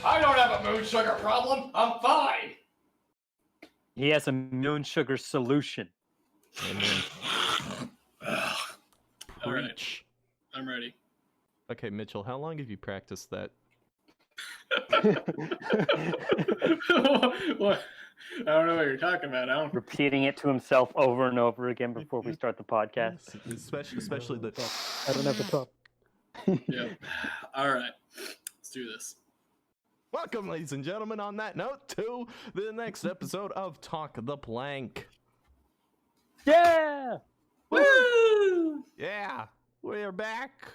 I don't have a moon sugar problem. I'm fine. He has a moon sugar solution. All right. I'm ready. Okay, Mitchell, how long have you practiced that? What? I don't know what you're talking about. Repeating it to himself over and over again before we start the podcast. Especially the... I don't have the top. Yeah. All right. Let's do this. Welcome, ladies and gentlemen, on that note, to the next episode of Talk the Plank. Yeah! Woo! Yeah, we're back.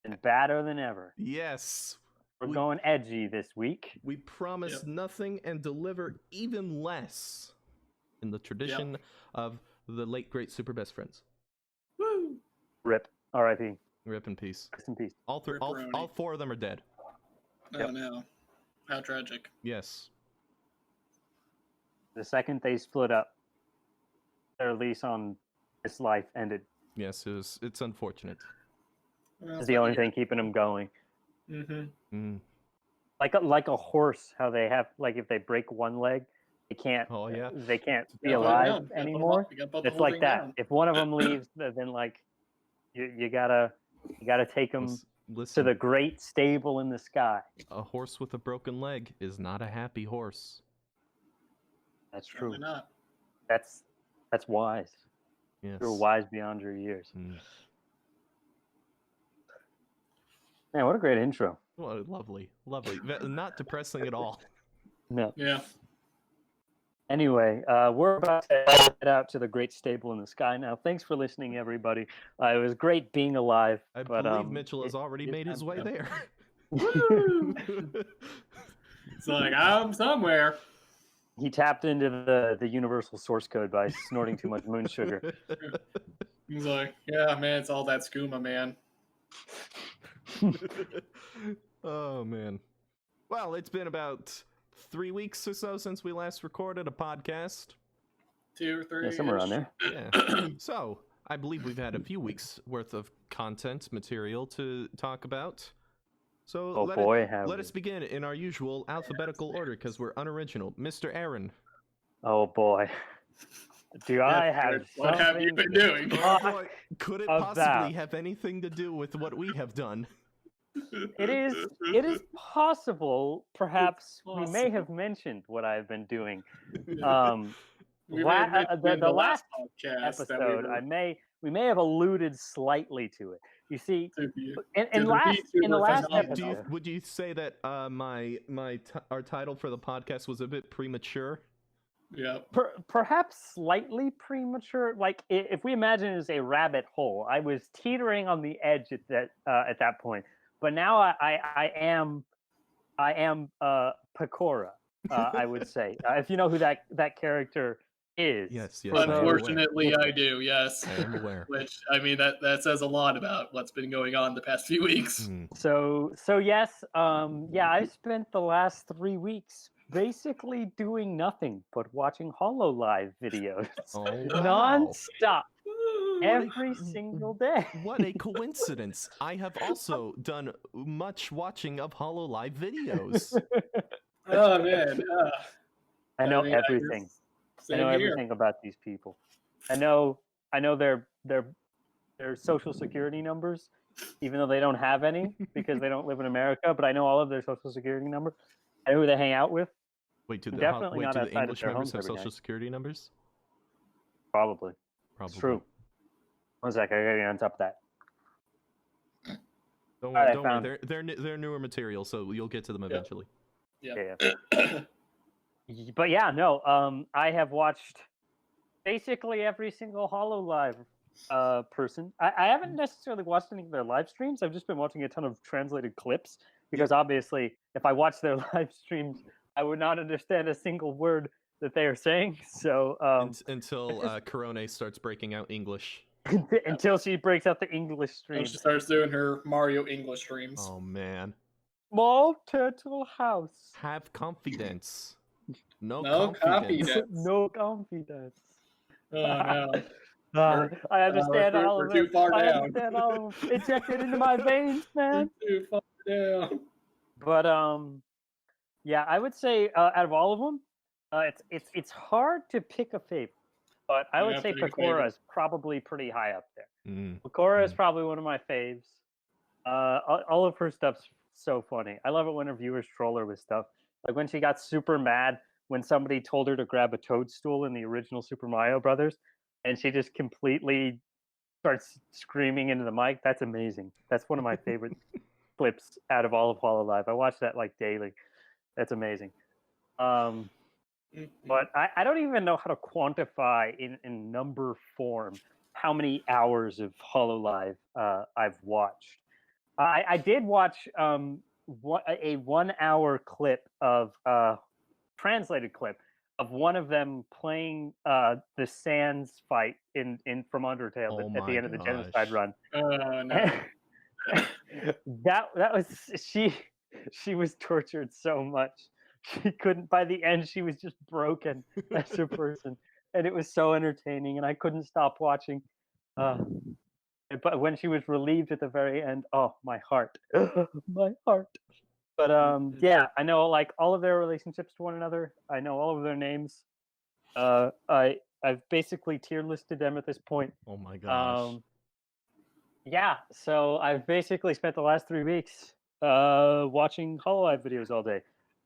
And badder than ever. Yes. We're going edgy this week. We promise nothing and deliver even less in the tradition of the late, great Super Best Friends. Woo! Rip. R.I.P. Rip in peace. Rest in peace. All four of them are dead. Oh no. How tragic. Yes. The second they split up, their lease on this life ended. Yes, it's unfortunate. Well, It's the only thing keeping them going. Mm-hmm. Like a horse, how they have, like, if they break one leg, they can't. Oh yeah. They can't be alive anymore. It's like that. Down. If one of them leaves, then like you gotta take them Listen, to the great stable in the sky. a horse with a broken leg is not a happy horse. That's true. Probably not. That's wise. Yes. You're wise beyond your years. Mm. Man, what a great intro. Well, lovely. Not depressing at all. No. Yeah. Anyway, we're about to head out to the great stable in the sky now. Thanks for listening, everybody. It was great being alive. I but, believe Mitchell has already made his way there. Woo! It's like I'm somewhere. He tapped into the universal source code by snorting too much moon sugar. He's like, yeah, man, it's all that skooma, man. Oh man. Well, it's been about 3 weeks or so since we last recorded a podcast. 2 or 3. Yeah, somewhere around there. Yeah. So I believe we've had a few weeks worth of content material to talk about. So let us begin in our usual alphabetical order because we're unoriginal. Mr. Aaron. Oh boy. Do I have What have you been doing? Could it possibly have anything to do with what we have done? It is possible. Perhaps It's we may have mentioned what I've been doing. We may have mentioned in The last podcast that episode, we may have alluded slightly to it. You see, in the last episode, would you say that our title for the podcast was a bit premature? Yeah. Perhaps slightly premature. Like if we imagine it as a rabbit hole, I was teetering on the edge at that point. But now I am Pecora. I would say, if you know who that character is. Yes. Unfortunately, I do. Yes. I am aware. Which that says a lot about what's been going on the past few weeks. Mm. So yes, I spent the last 3 weeks basically doing nothing but watching Hololive videos non-stop every single day. What a coincidence. I have also done much watching of Hololive videos. Oh man. I know everything. I know everything about these people. I know their social security numbers, even though they don't have any because they don't live in America, but I know all of their social security numbers. I know who they hang out with. Wait, do Definitely not the outside English of their members homes have every social day. security numbers? Probably. It's true. One sec, I gotta get on top of that. Don't worry. They're newer material, so you'll get to them eventually. Yeah. But yeah, no. I have watched basically every single Hololive person. I haven't necessarily watched any of their live streams. I've just been watching a ton of translated clips because obviously, if I watched their live streams, I would not understand a single word that they are saying. So until Corone starts breaking out English. Until she breaks out the English stream. She starts doing her Mario English streams. Oh man. Small turtle house. Have confidence. No confidence. No confidence. Oh no. I understand all of it. We're too far down. I understand all of it. Injected into my veins, man. Too far down. But yeah, I would say out of all of them, it's hard to pick a favorite. But I would say Pecora is probably pretty high up there. Pecora is probably one of my faves. All of her stuff's so funny. I love it when her viewers troll her with stuff. Like when she got super mad when somebody told her to grab a toadstool in the original Super Mario Brothers, and she just completely starts screaming into the mic. That's amazing. That's one of my favorite clips out of all of Hololive. I watch that like daily. That's amazing. But I don't even know how to quantify in number form how many hours of Hololive I've watched. I did watch a 1 hour clip of translated clip of one of them playing the Sans fight in from Undertale at the end of the genocide run. No. that was she was tortured so much. She couldn't, by the end she was just broken as a person, and it was so entertaining and I couldn't stop watching. But when she was relieved at the very end, oh my heart. My heart. But yeah, I know like all of their relationships to one another. I know all of their names. I've basically tier listed them at this point. Oh my gosh. Yeah, so I've basically spent the last 3 weeks watching Hololive videos all day.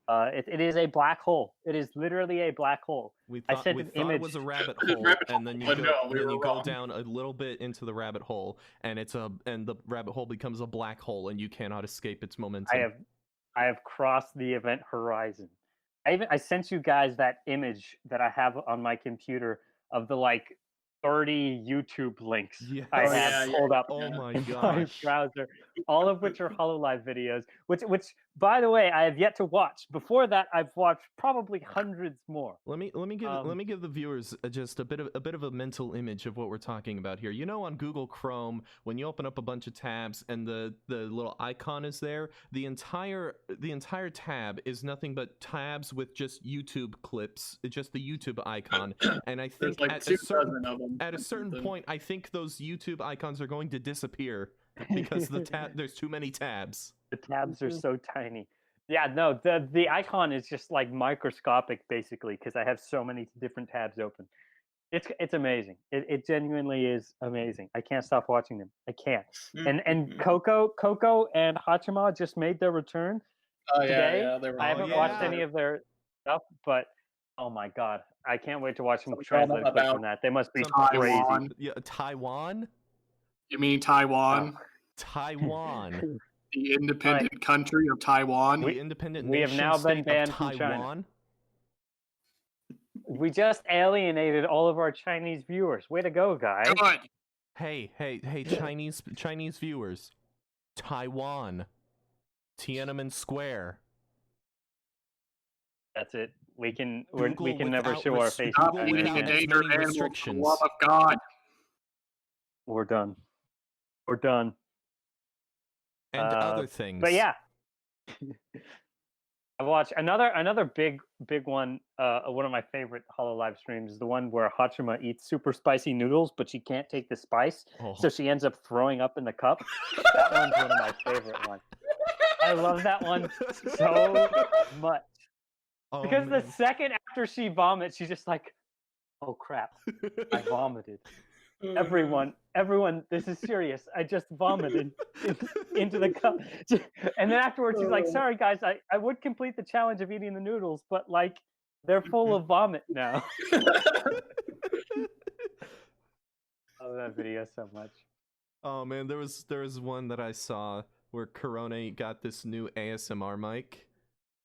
It is a black hole. It is literally a black hole. I sent an image. It was a rabbit hole, and then you go down a little bit into the rabbit hole, and the rabbit hole becomes a black hole, and you cannot escape its momentum. I have crossed the event horizon. I sent you guys that image that I have on my computer of the like 30 YouTube links I have pulled up in my browser, all of which are Hololive videos, which by the way I have yet to watch. Before that, I've watched probably hundreds more. Let me give the viewers just a bit of a mental image of what we're talking about here. You know, on Google Chrome, when you open up a bunch of tabs and the little icon is there, the entire tab is nothing but tabs with just YouTube clips, just the YouTube icon. And I think like at a certain point, I think those YouTube icons are going to disappear because there's too many tabs. The tabs are so tiny. Yeah, no, the icon is just like microscopic basically because I have so many different tabs open. It's amazing. It genuinely is amazing. I can't stop watching them. I can't. And Coco and Hachima just made their return today. I haven't watched any of their stuff, but oh my god, I can't wait to watch them translate clips from that. They must be crazy. Yeah, Taiwan? You mean Taiwan? Taiwan. The independent country of Taiwan. The independent we have now been banned from China. We just alienated all of our Chinese viewers. Way to go, guys. Good. Hey, Chinese viewers. Taiwan. Tiananmen Square. That's it. We can never show our faces. Stop eating endangered animals for the love of God. We're done. We're done. And other things. But yeah. I watched another big one. One of my favorite Hololive streams is the one where Hachima eats super spicy noodles, but she can't take the spice, so she ends up throwing up in the cup. That one's one of my favorite ones. I love that one so much. Because the second after she vomits, she's just like, "Oh crap, I vomited." Everyone, this is serious. I just vomited into the cup. And then afterwards, she's like, "Sorry guys, I would complete the challenge of eating the noodles, but like they're full of vomit now." I love that video so much. Oh man, there was one that I saw where Corona got this new ASMR mic.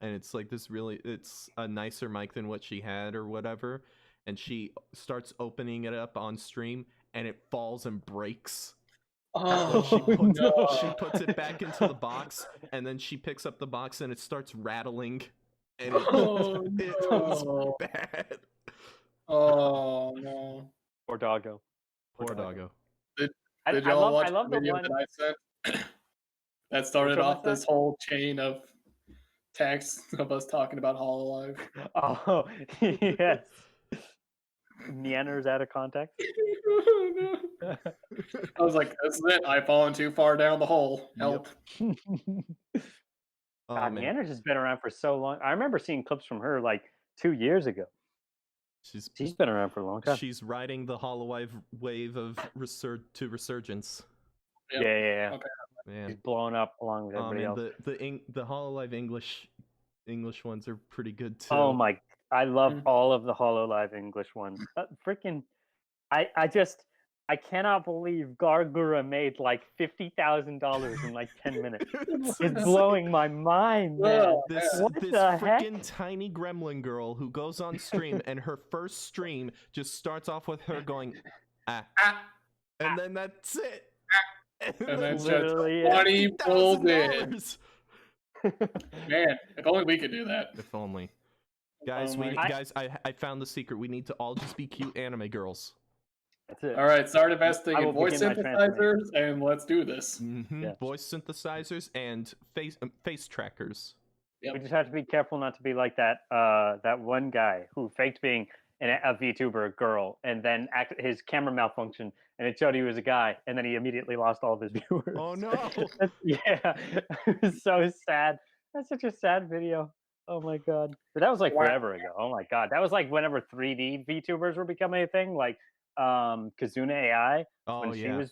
And it's like it's a nicer mic than what she had or whatever. And she starts opening it up on stream and it falls and breaks. Oh, she puts it back into the box and then she picks up the box and it starts rattling. And it was bad. Oh no. Poor doggo. Poor doggo. Did y'all watch the video that I sent? That started off this whole chain of text of us talking about Hololive. Oh, yes. Neander's out of context. I was like, this is it. I've fallen too far down the hole. Help. Yep. God, Neander's has been around for so long. I remember seeing clips from her like 2 years ago. She's been around for a long time. She's riding the Hololive wave of resurgence. Yep. Yeah. Okay. Man. She's blowing up along with everybody else. The Hololive English ones are pretty good too. Oh my! I love all of the Hololive English ones. Freaking! I cannot believe Gargura made like $50,000 in like 10 minutes. It's blowing my mind, man. This freaking tiny gremlin girl who goes on stream and her first stream just starts off with her going, and then that's it. And then literally 20 pulled in. Man, if only we could do that. If only. Guys, I found the secret. We need to all just be cute anime girls. That's it. All right, start investing in voice synthesizers, and let's do this. Yes. Voice synthesizers and face trackers. Yep. We just have to be careful not to be like that one guy who faked being a VTuber girl, and then his camera malfunctioned, and it showed he was a guy, and then he immediately lost all of his viewers. Oh no! Yeah, it was so sad. That's such a sad video. Oh my god! But that was like forever ago. Oh my god, that was like whenever 3D VTubers were becoming a thing, like Kazuna AI when she was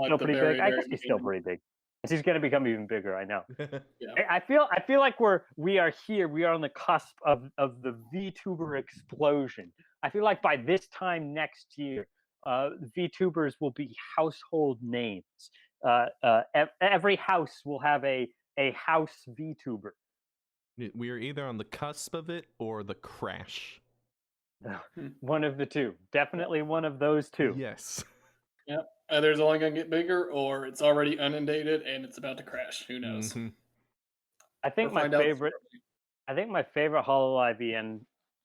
still pretty big. I guess she's still pretty big. She's gonna become even bigger. I know. I feel like we are here. We are on the cusp of the VTuber explosion. I feel like by this time next year, VTubers will be household names. Every house will have a house VTuber. We are either on the cusp of it or the crash. One of the two. Definitely one of those two. Yes. Yep. Either it's only going to get bigger or it's already inundated and it's about to crash. Who knows? Mm-hmm. I think my favorite Hololive EN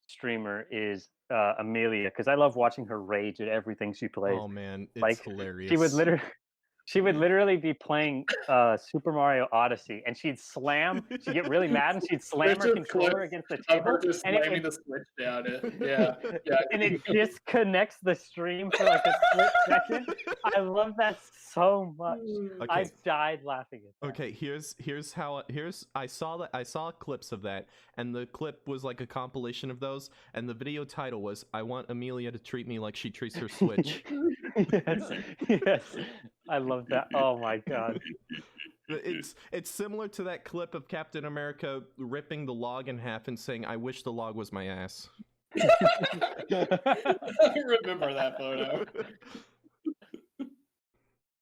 streamer is Amelia, because I love watching her rage at everything she plays. Oh man, it's hilarious. She would literally be playing Super Mario Odyssey, and she'd get really mad, and she'd slam her controller against the table. Her just slamming the switch down. Yeah. And it disconnects the stream for like a split second. I love that so much. Okay. I died laughing at that. Okay, I saw clips of that, and the clip was like a compilation of those, and the video title was "I want Amelia to treat me like she treats her Switch." Yes. I love that. Oh my god. It's similar to that clip of Captain America ripping the log in half and saying, "I wish the log was my ass." I remember that photo.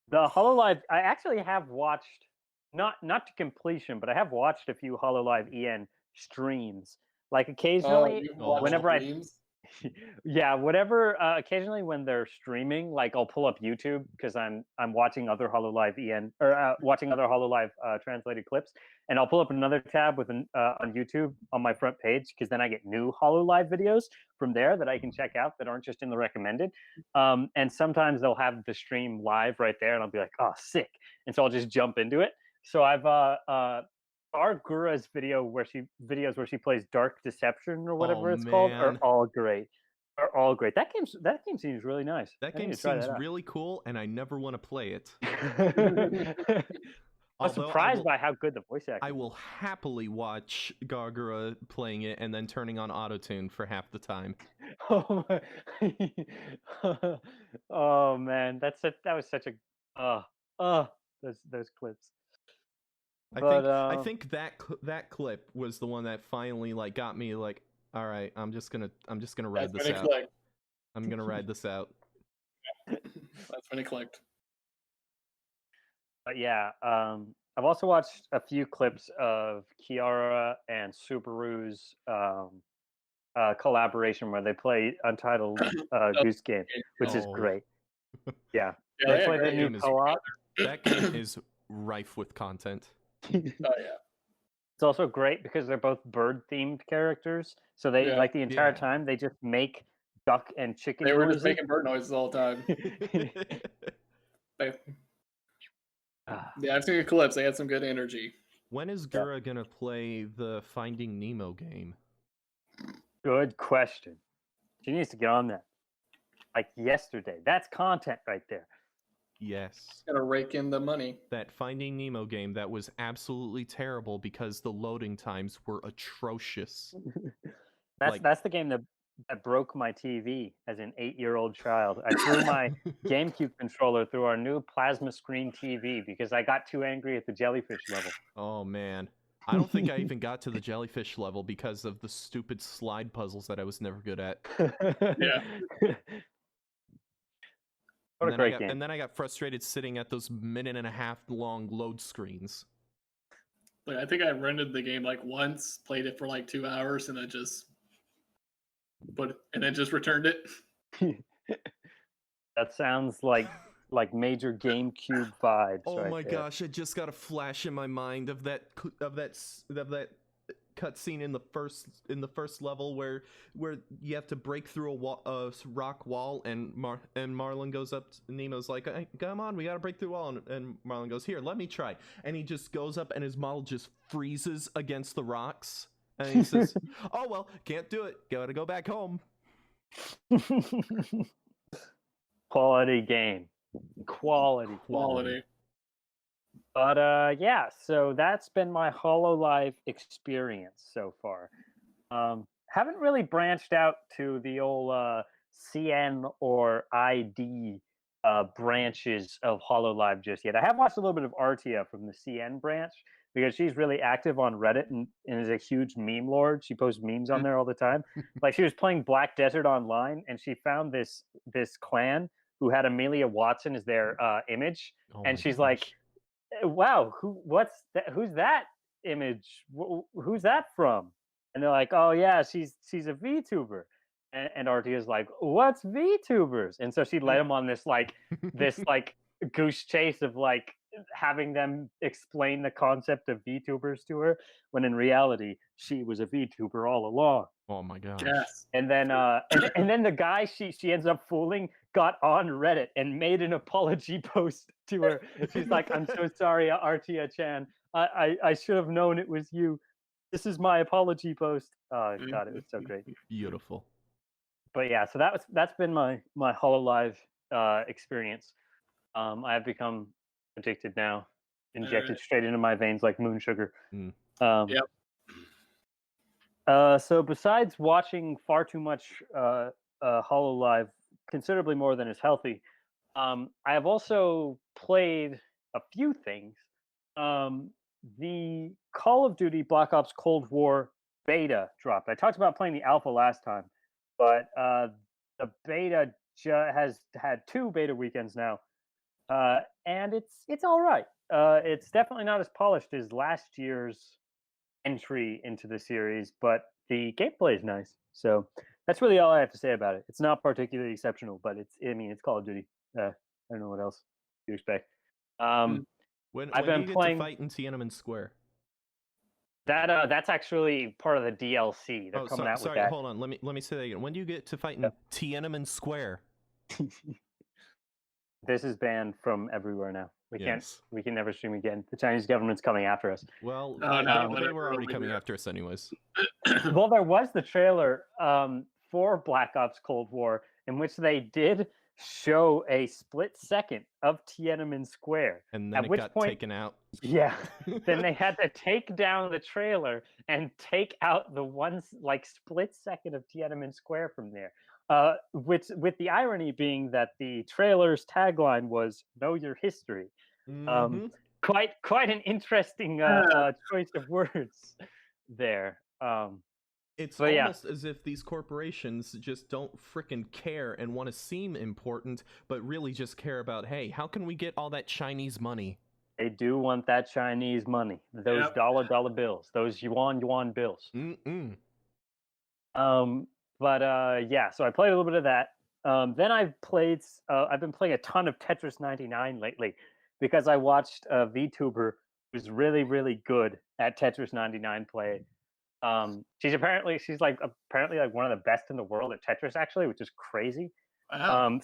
The Hololive, I actually have watched, not to completion, but I have watched a few Hololive EN streams. Like occasionally, whenever occasionally when they're streaming, like I'll pull up YouTube because I'm watching other Hololive EN or watching other Hololive translated clips, and I'll pull up another tab on YouTube on my front page, because then I get new Hololive videos from there that I can check out that aren't just in the recommended. And sometimes they'll have the stream live right there, and I'll be like, oh, sick, and so I'll just jump into it. So I've Argura's videos where she plays Dark Deception or whatever it's called are all great. That game seems really nice. That game seems really cool, and I never want to play it. I'm surprised by how good the voice acting. I will happily watch Gargura playing it and then turning on autotune for half the time. Oh my! Oh man, that was such a those clips. I think that clip was the one that finally like got me like, all right, I'm just gonna ride this out. I'm gonna ride this out. That's when it clicked. But yeah, I've also watched a few clips of Kiara and Subaru's collaboration where they play Untitled Goose Game, which is great. Yeah, they play the new co-op. That game is rife with content. Oh yeah. It's also great because they're both bird-themed characters, so they like the entire time they just make duck and chicken. They were just making bird noises all the time. Yeah, I've seen the clips. They had some good energy. When is Gura gonna play the Finding Nemo game? Good question. She needs to get on that. Like yesterday. That's content right there. Yes. Gotta rake in the money. That Finding Nemo game that was absolutely terrible because the loading times were atrocious. That's the game that broke my TV as an 8-year-old child. I threw my GameCube controller through our new plasma screen TV because I got too angry at the jellyfish level. Oh man. I don't think I even got to the jellyfish level because of the stupid slide puzzles that I was never good at. Yeah. What a great game. And then I got frustrated sitting at those 1.5-minute long load screens. Like, I think I rented the game like once, played it for like 2 hours, and then just returned it. That sounds like major GameCube vibes. Oh my gosh! I just got a flash in my mind of that cutscene in the first level where you have to break through a rock wall, and Marlin goes up. Nemo's like, hey, "Come on, we gotta break through the wall," and Marlin goes, "Here, let me try." And he just goes up, and his model just freezes against the rocks, and he says, "Oh well, can't do it. Gotta go back home." Quality game. Quality. But yeah, so that's been my Hololive experience so far. Haven't really branched out to the old CN or ID branches of Hololive just yet. I have watched a little bit of Artia from the CN branch because she's really active on Reddit and is a huge meme lord. She posts memes on there all the time. Like, she was playing Black Desert Online, and she found this clan who had Amelia Watson as their image, and she's like, "Wow, who's that image? Who's that from?" And they're like, "Oh yeah, she's a VTuber." And Artia's like, "What's VTubers?" And so she led him on this goose chase of like having them explain the concept of VTubers to her, when in reality she was a VTuber all along. Oh my gosh. Yes. And then and then the guy she ends up fooling got on Reddit and made an apology post to her. She's like, "I'm so sorry, Artia-chan. I should have known it was you. This is my apology post." Oh god, it was so great. Beautiful. But yeah, so that's been my Hololive experience. I have become addicted now, injected straight into my veins like moon sugar. Yep. So besides watching far too much Hololive, considerably more than is healthy, I have also played a few things. The Call of Duty Black Ops Cold War beta dropped. I talked about playing the alpha last time, but the beta has had 2 beta weekends now, and it's all right. It's definitely not as polished as last year's entry into the series, but the gameplay is nice. So that's really all I have to say about it. It's not particularly exceptional, but it's Call of Duty. I don't know what else you expect. When I've been do you playing get to fight in Tiananmen Square? That's actually part of the DLC. They're coming out with that. Hold on. Let me say that again. When do you get to fight in Tiananmen Square? This is banned from everywhere now. We can never stream again. The Chinese government's coming after us. Well, they were already coming after us anyways. Well, there was the trailer for Black Ops Cold War in which they did show a split second of Tiananmen Square. And then it got taken out. Yeah. Then they had to take down the trailer and take out the one split second of Tiananmen Square from there. With the irony being that the trailer's tagline was "Know Your History." Quite an interesting choice of words there. It's almost as if these corporations just don't frickin' care and want to seem important, but really just care about, hey, how can we get all that Chinese money? They do want that Chinese money. Those dollar bills. Those yuan bills. But yeah, so I played a little bit of that. Then I've been playing a ton of Tetris 99 lately because I watched a VTuber who's really, really good at Tetris 99 play. She's apparently one of the best in the world at Tetris, actually, which is crazy. Wow.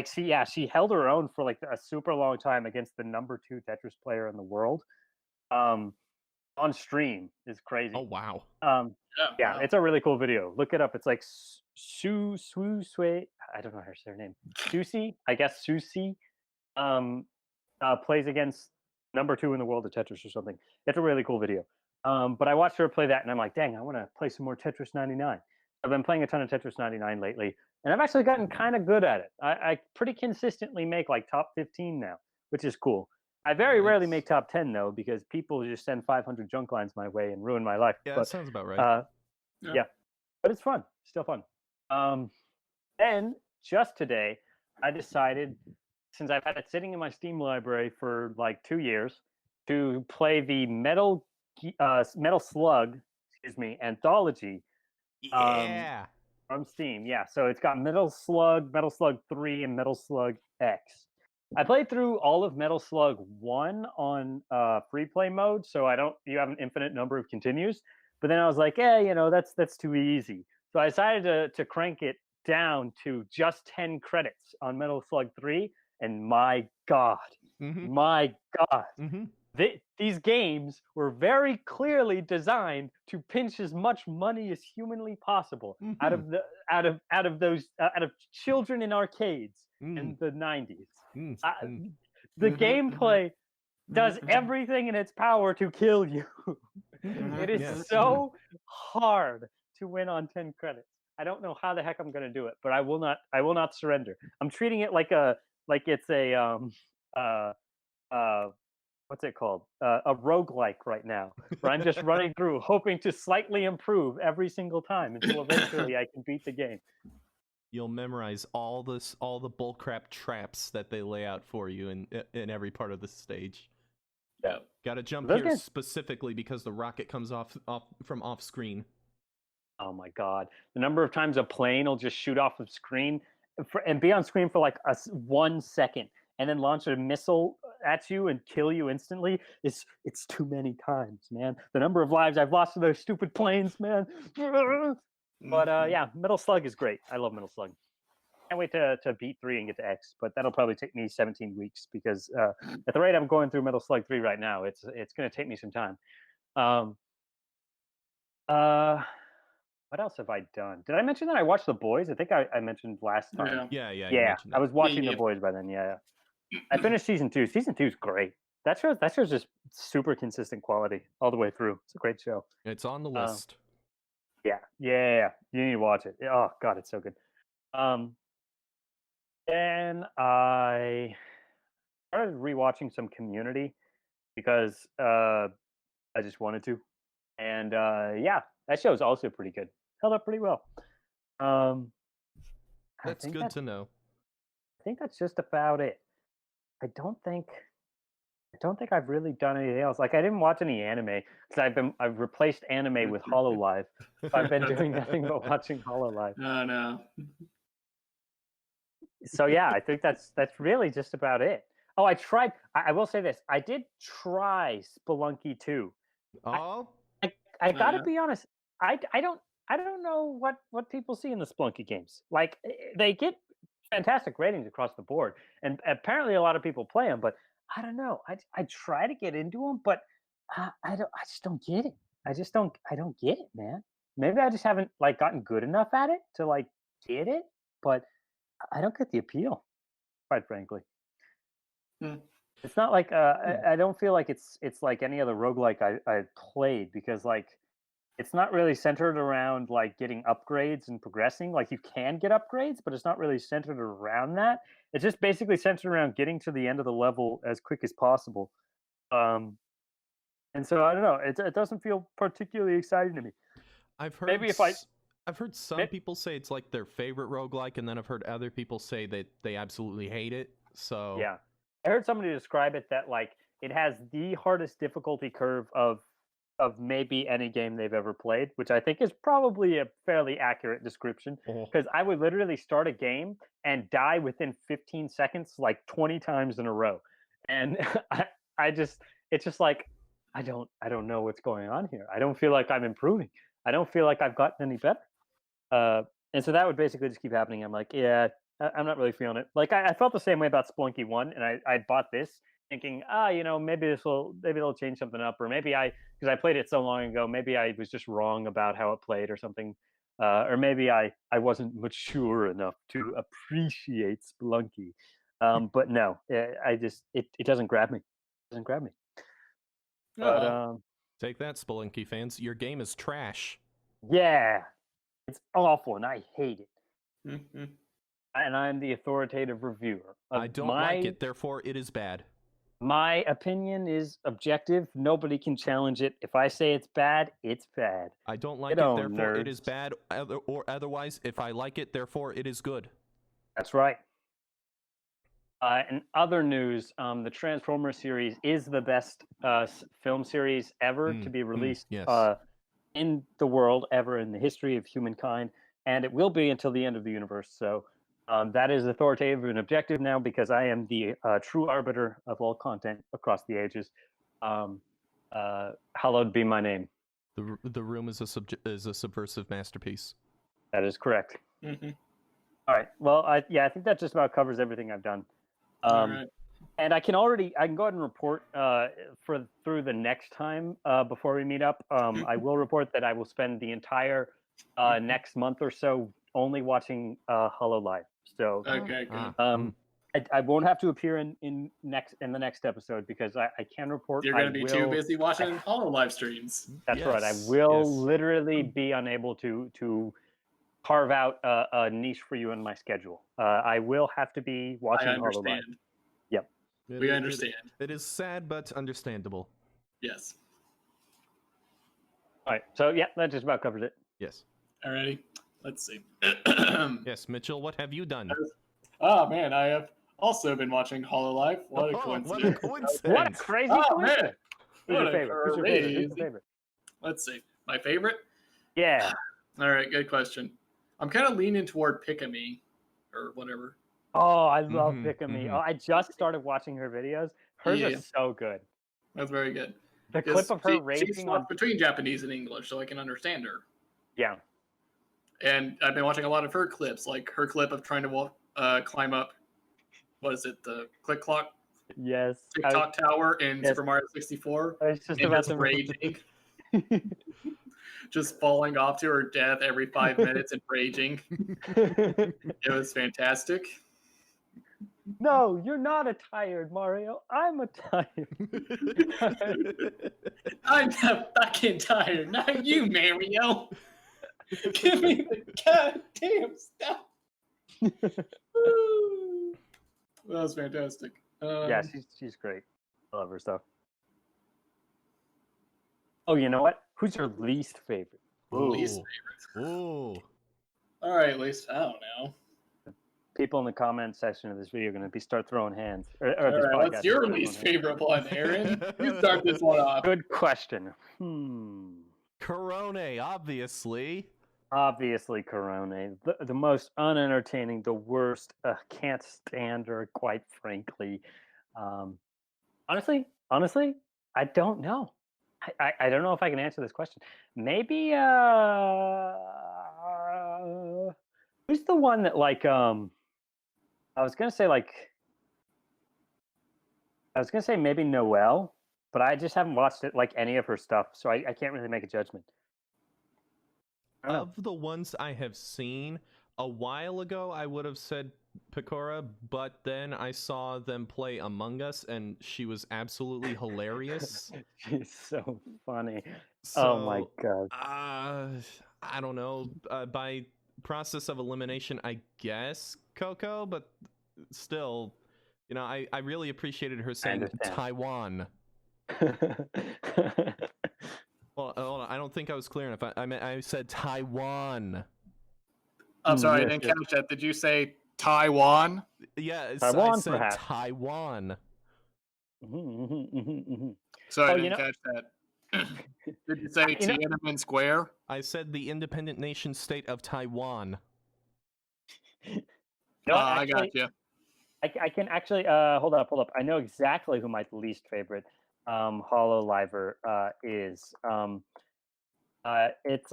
She held her own for like a super long time against the number 2 Tetris player in the world. On stream is crazy. Oh wow. Yeah, it's a really cool video. Look it up. It's like Sui. I don't know her surname. Susie, I guess Susie. plays against number 2 in the world of Tetris or something. It's a really cool video. But I watched her play that, and I'm like, dang, I want to play some more Tetris 99. I've been playing a ton of Tetris 99 lately, and I've actually gotten kind of good at it. I pretty consistently make like top 15 now, which is cool. I very rarely make top 10 though, because people just send 500 junk lines my way and ruin my life. Yeah, but, that sounds about right. Yeah, but it's fun, still fun. Then just today, I decided, since I've had it sitting in my Steam library for like 2 years, to play the Metal Slug, anthology. Yeah. From Steam, yeah. So it's got Metal Slug 3, and Metal Slug X. I played through all of Metal Slug 1 on free play mode, so you have an infinite number of continues. But then I was like, that's too easy. So I decided to crank it down to just 10 credits on Metal Slug 3, and my God, these games were very clearly designed to pinch as much money as humanly possible out of children in arcades in the 90s. The gameplay does everything in its power to kill you. It is so hard to win on 10 credits. I don't know how the heck I'm going to do it, but I will not surrender. I'm treating it like it's a what's it called? A roguelike right now, where I'm just running through, hoping to slightly improve every single time until eventually I can beat the game. You'll memorize all the bullcrap traps that they lay out for you in every part of the stage. Yeah. Got to jump here specifically because the rocket comes off from off screen. Oh my God! The number of times a plane will just shoot off of screen and be on screen for like 1 second, and then launch a missile at you and kill you instantly. It's too many times, man. The number of lives I've lost to those stupid planes, man. But yeah, Metal Slug is great. I love Metal Slug. Can't wait to beat 3 and get to X, but that'll probably take me 17 weeks because at the rate I'm going through Metal Slug 3 right now, it's going to take me some time. What else have I done? Did I mention that I watched The Boys? I think I mentioned last time. Yeah. I was watching The Boys by then. Yeah. I finished season 2. Season 2 is great. That show's just super consistent quality all the way through. It's a great show. It's on the list. Yeah. You need to watch it. Oh God, it's so good. Then I started rewatching some Community because I just wanted to, and yeah, that show's also pretty good. Held up pretty well. That's good to know. I think that's just about it. I don't think I've really done anything else. Like I didn't watch any anime because I've replaced anime with Hololive. So I've been doing nothing but watching Hololive. Oh no. So yeah, I think that's really just about it. Oh, I tried. I will say this: I did try Spelunky 2. Oh, I gotta be honest. I don't know what people see in the Spelunky games. Like they get fantastic ratings across the board, and apparently a lot of people play them. But I don't know. I try to get into them, but I just don't get it. I don't get it, man. Maybe I just haven't like gotten good enough at it to like get it, but I don't get the appeal, quite frankly. It's not like I don't feel like it's like any other roguelike I played, because like it's not really centered around like getting upgrades and progressing. Like you can get upgrades, but it's not really centered around that. It's just basically centered around getting to the end of the level as quick as possible. And so I don't know. It doesn't feel particularly exciting to me. I've heard some people say it's like their favorite roguelike, and then I've heard other people say that they absolutely hate it. So yeah, I heard somebody describe it that like it has the hardest difficulty curve of maybe any game they've ever played, which I think is probably a fairly accurate description, because I would literally start a game and die within 15 seconds like 20 times in a row, and it's just like I don't know what's going on here. I don't feel like I'm improving. I don't feel like I've gotten any better. And so that would basically just keep happening. I'm like, yeah, I'm not really feeling it. Like I felt the same way about Spelunky 1, and I bought this thinking, maybe they'll change something up, or maybe because I played it so long ago, maybe I was just wrong about how it played or something, or maybe I wasn't mature enough to appreciate Spelunky. But no, it doesn't grab me. It doesn't grab me. But take that, Spelunky fans. Your game is trash. Yeah, it's awful, and I hate it. Mm-hmm. And I'm the authoritative reviewer. I don't like it, therefore it is bad. My opinion is objective. Nobody can challenge it. If I say it's bad, it's bad. I don't like it, therefore it is bad. Or otherwise, if I like it, therefore it is good. That's right. In other news, the Transformers series is the best film series ever to be released in the world, ever in the history of humankind, and it will be until the end of the universe. So that is authoritative and objective now, because I am the true arbiter of all content across the ages. Hallowed be my name. The Room is a subversive masterpiece. That is correct. Mm-hmm. All right. Well, I think that just about covers everything I've done. All right. And I can go ahead and report through the next time before we meet up. I will report that I will spend the entire next month or so only watching Hololive. So okay, good. I won't have to appear in the next episode, because I can report you're going to be too busy watching Hololive streams. That's right. I will literally be unable to carve out a niche for you in my schedule. I will have to be watching Hololive. Yep. We understand. It is sad, but understandable. Yes. All right. So, yeah, that just about covers it. Yes. Alrighty. Let's see. Yes, Mitchell, what have you done? Oh, man, I have also been watching Hololive. What a coincidence. What a coincidence. What a crazy coincidence. Man. Who's your favorite? Let's see. My favorite? Yeah. All right, good question. I'm kind of leaning toward Pick-a-Me, or whatever. Oh, I love Pick-a-Me. Oh, I just started watching her videos. Hers are so good. That's very good. The clip of her raging she swapped between Japanese and English, so I can understand her. Yeah. And I've been watching a lot of her clips, like her clip of trying to climb up, what is it, the Click Clock? Yes. TikTok tower in Super Mario 64. I was just about to raging. Just falling off to her death every 5 minutes and raging. It was fantastic. No, you're not a tired Mario. I'm a tired. I'm not fucking tired. Not you, Mario. Give me the goddamn stuff. That was fantastic. Yeah, she's great. I love her stuff. Oh, you know what? Who's your least favorite? Least favorite. Ooh. All right, least. I don't know. People in the comment section of this video are going to start throwing hands. All right, what's your least favorite one, Aaron? You start this one off. Good question. Corone, obviously. Obviously, Corone. The most unentertaining, the worst. Can't stand her, quite frankly. Honestly, I don't know. I don't know if I can answer this question. Maybe who's the one that I was gonna say maybe Noelle, but I just haven't watched it any of her stuff, so I can't really make a judgment. Of the ones I have seen, a while ago I would have said Pecora, but then I saw them play Among Us, and she was absolutely hilarious. She's so funny. So, oh my god. I don't know. By process of elimination, I guess Coco, but still, I really appreciated her saying Taiwan. Well, hold on. I don't think I was clear enough. I said Taiwan. I'm sorry, I didn't catch that. Did you say Taiwan? Yes, Taiwan, I said perhaps. Taiwan. Sorry, I didn't catch that. Did you say Tiananmen Square? I said the independent nation state of Taiwan. I got you. I can actually hold up. I know exactly who my least favorite Hololiver is. It's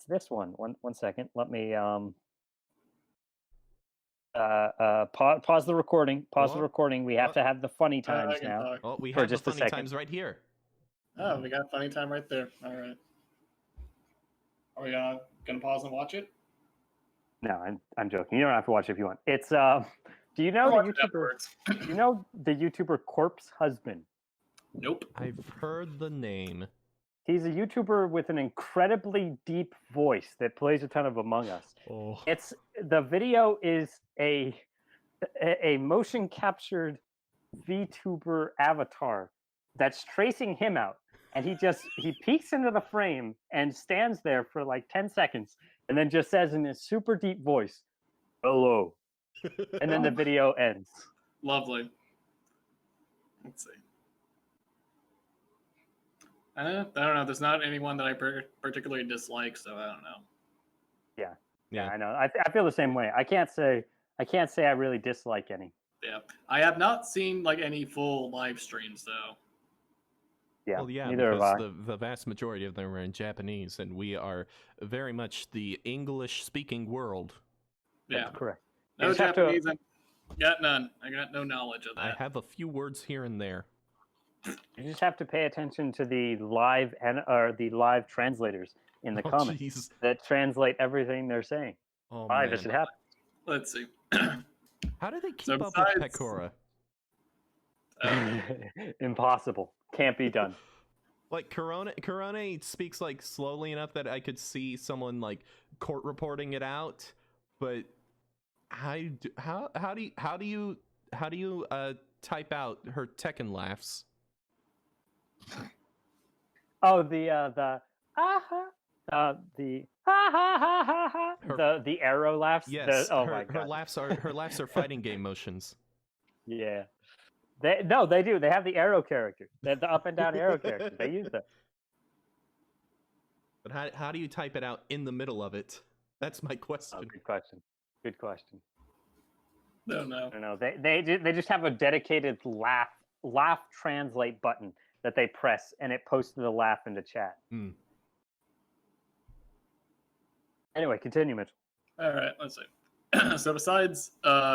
this one. One second. Let me pause the recording. The recording. We have to have the funny times now. Oh, we have the funny times right here. Oh, we got funny time right there. All right. Are we gonna pause and watch it? No, I'm joking. You don't have to watch it if you want. It's Do you know the YouTuber? Do you know the YouTuber Corpse Husband? Nope. I've heard the name. He's a YouTuber with an incredibly deep voice that plays a ton of Among Us. Oh. The video is a motion captured VTuber avatar that's tracing him out, and he peeks into the frame and stands there for like 10 seconds, and then just says in his super deep voice, "Hello," and then the video ends. Lovely. Let's see. I don't know. There's not anyone that I particularly dislike, so I don't know. Yeah, I know. I feel the same way. I can't say I really dislike any. Yeah, I have not seen like any full live streams though. Yeah, well, yeah, neither because have I. the vast majority of them are in Japanese, and we are very much the English-speaking world. Yeah, that's correct. No Japanese. Got none. I got no knowledge of that. I have a few words here and there. You just have to pay attention to the live translators in the comments geez. that translate everything they're saying. Oh, live man. as it happens. Let's see. How do they keep up with Pekora? Impossible. Can't be done. Like Corona speaks like slowly enough that I could see someone like court reporting it out, but how do you type out her Tekken laughs? Oh, the ha ha ha ha, the arrow laughs. Yes, my God. her laughs are fighting game motions. Yeah, they do. They have the arrow character, the up and down arrow character. They use that. But how do you type it out in the middle of it? That's my question. Oh, good question. Good question. No. They just have a dedicated laugh translate button that they press, and it posts the laugh into chat. Mm. Anyway, continue, Mitch. All right, let's see. So besides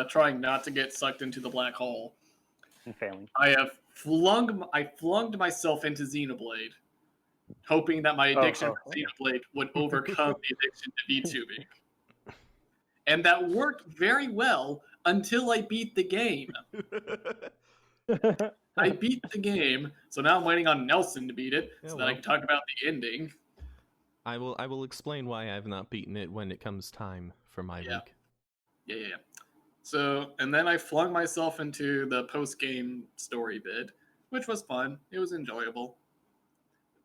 trying not to get sucked into the black hole, And failing. I flung myself into Xenoblade, hoping that my addiction for Xenoblade would overcome the addiction to VTubing. And that worked very well until I beat the game. I beat the game, so now I'm waiting on Nelson to beat it, that I can talk about the ending. I will explain why I have not beaten it when it comes time for my week. Yeah. So, and then I flung myself into the post-game story bit, which was fun. It was enjoyable.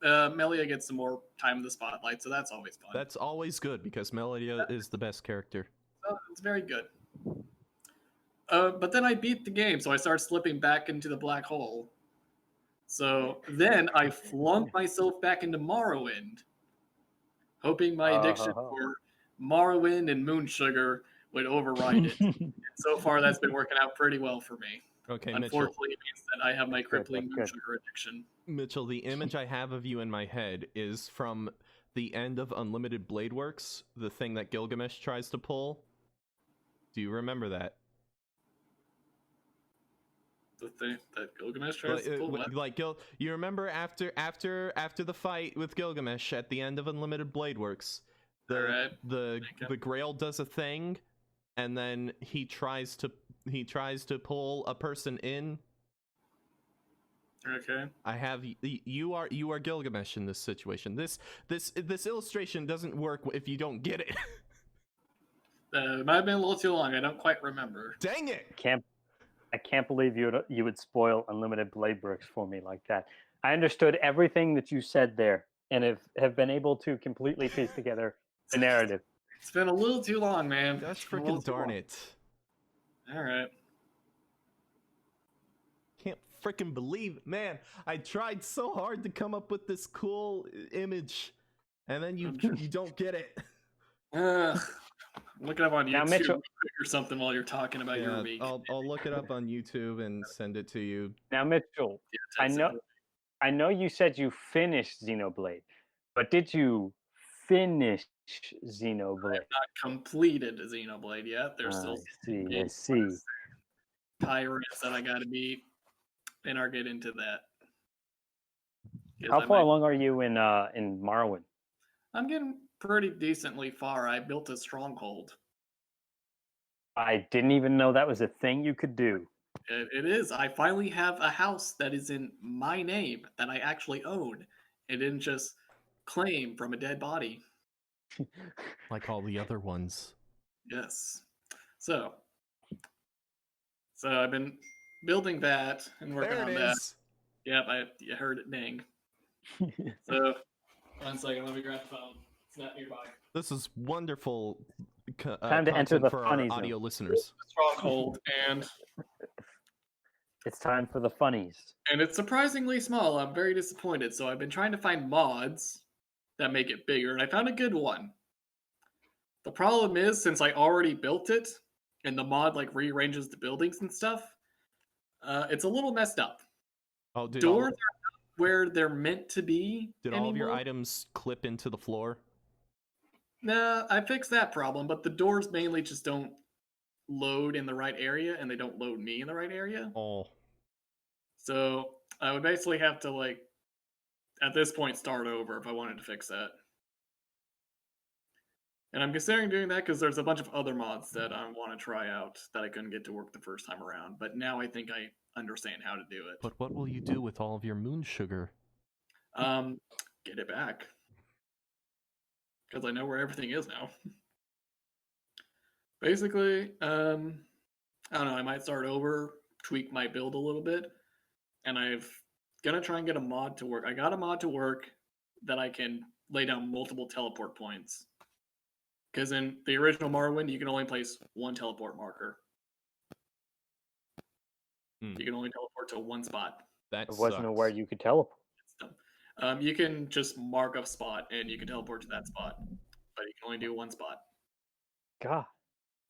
Melia gets some more time in the spotlight, so that's always fun. That's always good, because Melia is the best character. So it's very good. But then I beat the game, so I started slipping back into the black hole. So then I flung myself back into Morrowind, hoping my addiction for Morrowind and Moon Sugar would override it. And so far, that's been working out pretty well for me. Okay, Unfortunately, it means that I have my crippling Moon Sugar addiction. Mitchell, the image I have of you in my head is from the end of Unlimited Blade Works, the thing that Gilgamesh tries to pull. Do you remember that? The thing that Gilgamesh tries to pull? You remember after the fight with Gilgamesh at the end of Unlimited Blade Works, the Grail does a thing, and then he tries to pull a person in. Okay. I have you are Gilgamesh in this situation. This illustration doesn't work if you don't get it. It might have been a little too long. I don't quite remember. Dang it! I can't believe you would spoil Unlimited Blade Works for me like that. I understood everything that you said there, and have been able to completely piece together the narrative. It's been a little too long, man. Gosh freaking darn it! All right. Can't freaking believe it, man. I tried so hard to come up with this cool image, and then you don't get it. Look it up on YouTube or something while you're talking about your week. I'll look it up on YouTube and send it to you. Now, Mitchell, I know you said you finished Xenoblade, but did you finish Xenoblade? I have not completed Xenoblade yet. There's still I see. Tyrants that I gotta beat, and I'll get into that. How far along are you in Morrowind? I'm getting pretty decently far. I built a stronghold. I didn't even know that was a thing you could do. It is. I finally have a house that is in my name that I actually own. It didn't just claim from a dead body. Like all the other ones. Yes. So I've been building that and working on that. Yep, I heard it ding. So, 1 second, let me grab the phone. It's not nearby. This is wonderful Time to enter the for funny our audio zone. listeners. Stronghold, and It's time for the funnies. And it's surprisingly small. I'm very disappointed. So I've been trying to find mods that make it bigger, and I found a good one. The problem is, since I already built it, and the mod like rearranges the buildings and stuff, it's a little messed up. Oh, did Doors are not where they're meant to be. Did all of your items clip into the floor? Nah, I fixed that problem, but the doors mainly just don't load in the right area, and they don't load me in the right area. Oh. So I would basically have to, like, at this point, start over if I wanted to fix that. And I'm considering doing that because there's a bunch of other mods that I want to try out that I couldn't get to work the first time around. But now I think I understand how to do it. But what will you do with all of your moon sugar? Get it back. Because I know where everything is now. Basically, I don't know, I might start over, tweak my build a little bit, and I'm gonna try and get a mod to work. I got a mod to work that I can lay down multiple teleport points. Because in the original Morrowind, you can only place one teleport marker. You can only teleport to one spot. There wasn't nowhere you could teleport. You can just mark a spot and you can teleport to that spot, but you can only do one spot. God,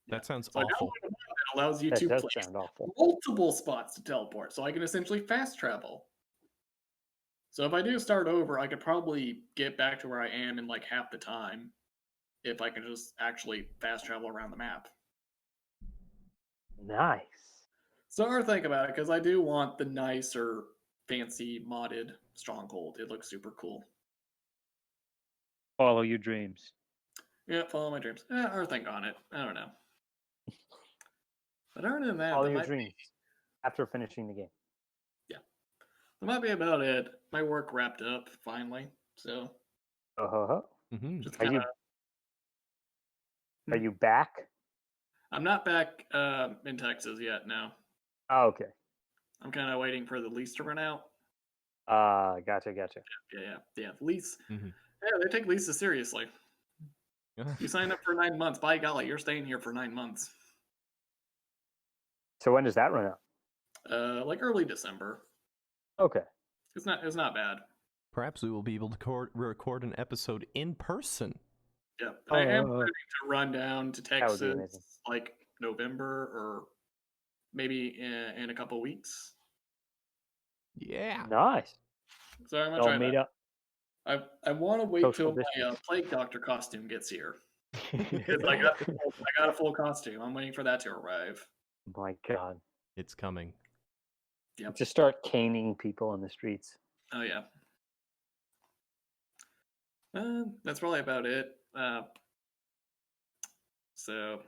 that sounds so awful. It allows you to place multiple spots to teleport, so I can essentially fast travel. So if I do start over, I could probably get back to where I am in like half the time if I can just actually fast travel around the map. Nice. So I think about it because I do want the nicer, fancy modded stronghold. It looks super cool. Follow your dreams. Yeah, follow my dreams. Or think on it. I don't know. But other than that, follow your dreams after finishing the game. Yeah, that might be about it. My work wrapped up finally, so. Just Are you back? I'm not back in Texas yet. No. Oh, okay. I'm kind of waiting for the lease to run out. Gotcha. Yeah. Lease. Mm-hmm. Yeah, they take leases seriously. You sign up for 9 months. By golly, you're staying here for 9 months. So when does that run out? Like early December. Okay. It's not bad. Perhaps we will be able to record an episode in person. Yeah, I am planning to run down to Texas like November or maybe in a couple weeks. Yeah. Nice. So I'm gonna try that. I want to wait till my plague doctor costume gets here. I got a full costume. I'm waiting for that to arrive. Oh my God. It's coming. Yep. Just start caning people on the streets. Oh yeah. That's probably about it. So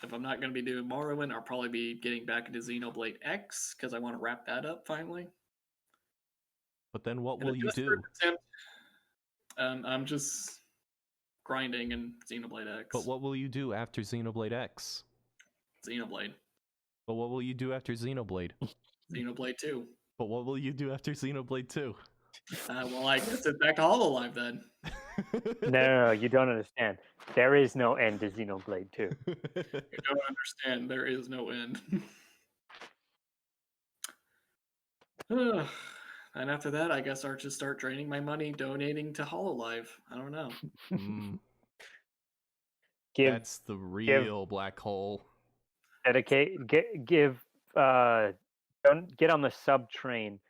if I'm not going to be doing Morrowind, I'll probably be getting back into Xenoblade X because I want to wrap that up finally. But then what will you do? I'm just grinding in Xenoblade X. But what will you do after Xenoblade X? Xenoblade. But what will you do after Xenoblade? Xenoblade 2. But what will you do after Xenoblade 2? Well, I guess it's back to Hololive then. No, you don't understand. There is no end to Xenoblade 2. You don't understand. There is no end. And after that, I guess I'll just start draining my money donating to Hololive. I don't know. That's the real black hole. Get on the sub train.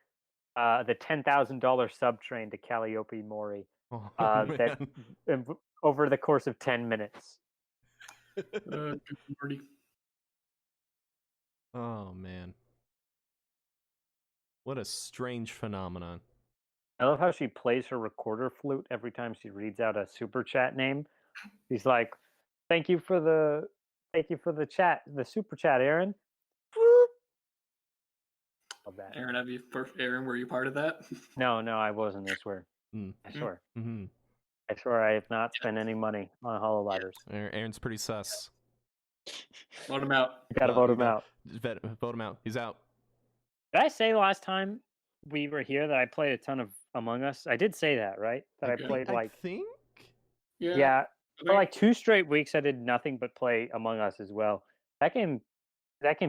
The $10,000 sub train to Calliope Mori. That over the course of 10 minutes. Good Morty. Oh man, what a strange phenomenon. I love how she plays her recorder flute every time she reads out a super chat name. He's like, "Thank you for the Thank you for the chat, the super chat, Aaron. Whoop. Love that. Aaron, were you part of that? No, I wasn't. I swear. I swear. Mm-hmm. I swear I have not spent any money on Hololivers. Aaron's pretty sus. Vote him out. You gotta vote him out. Vote him out. He's out. Did I say last time we were here that I played a ton of Among Us? I did say that, right? That I played I think. Yeah. For like 2 straight weeks, I did nothing but play Among Us as well. That game's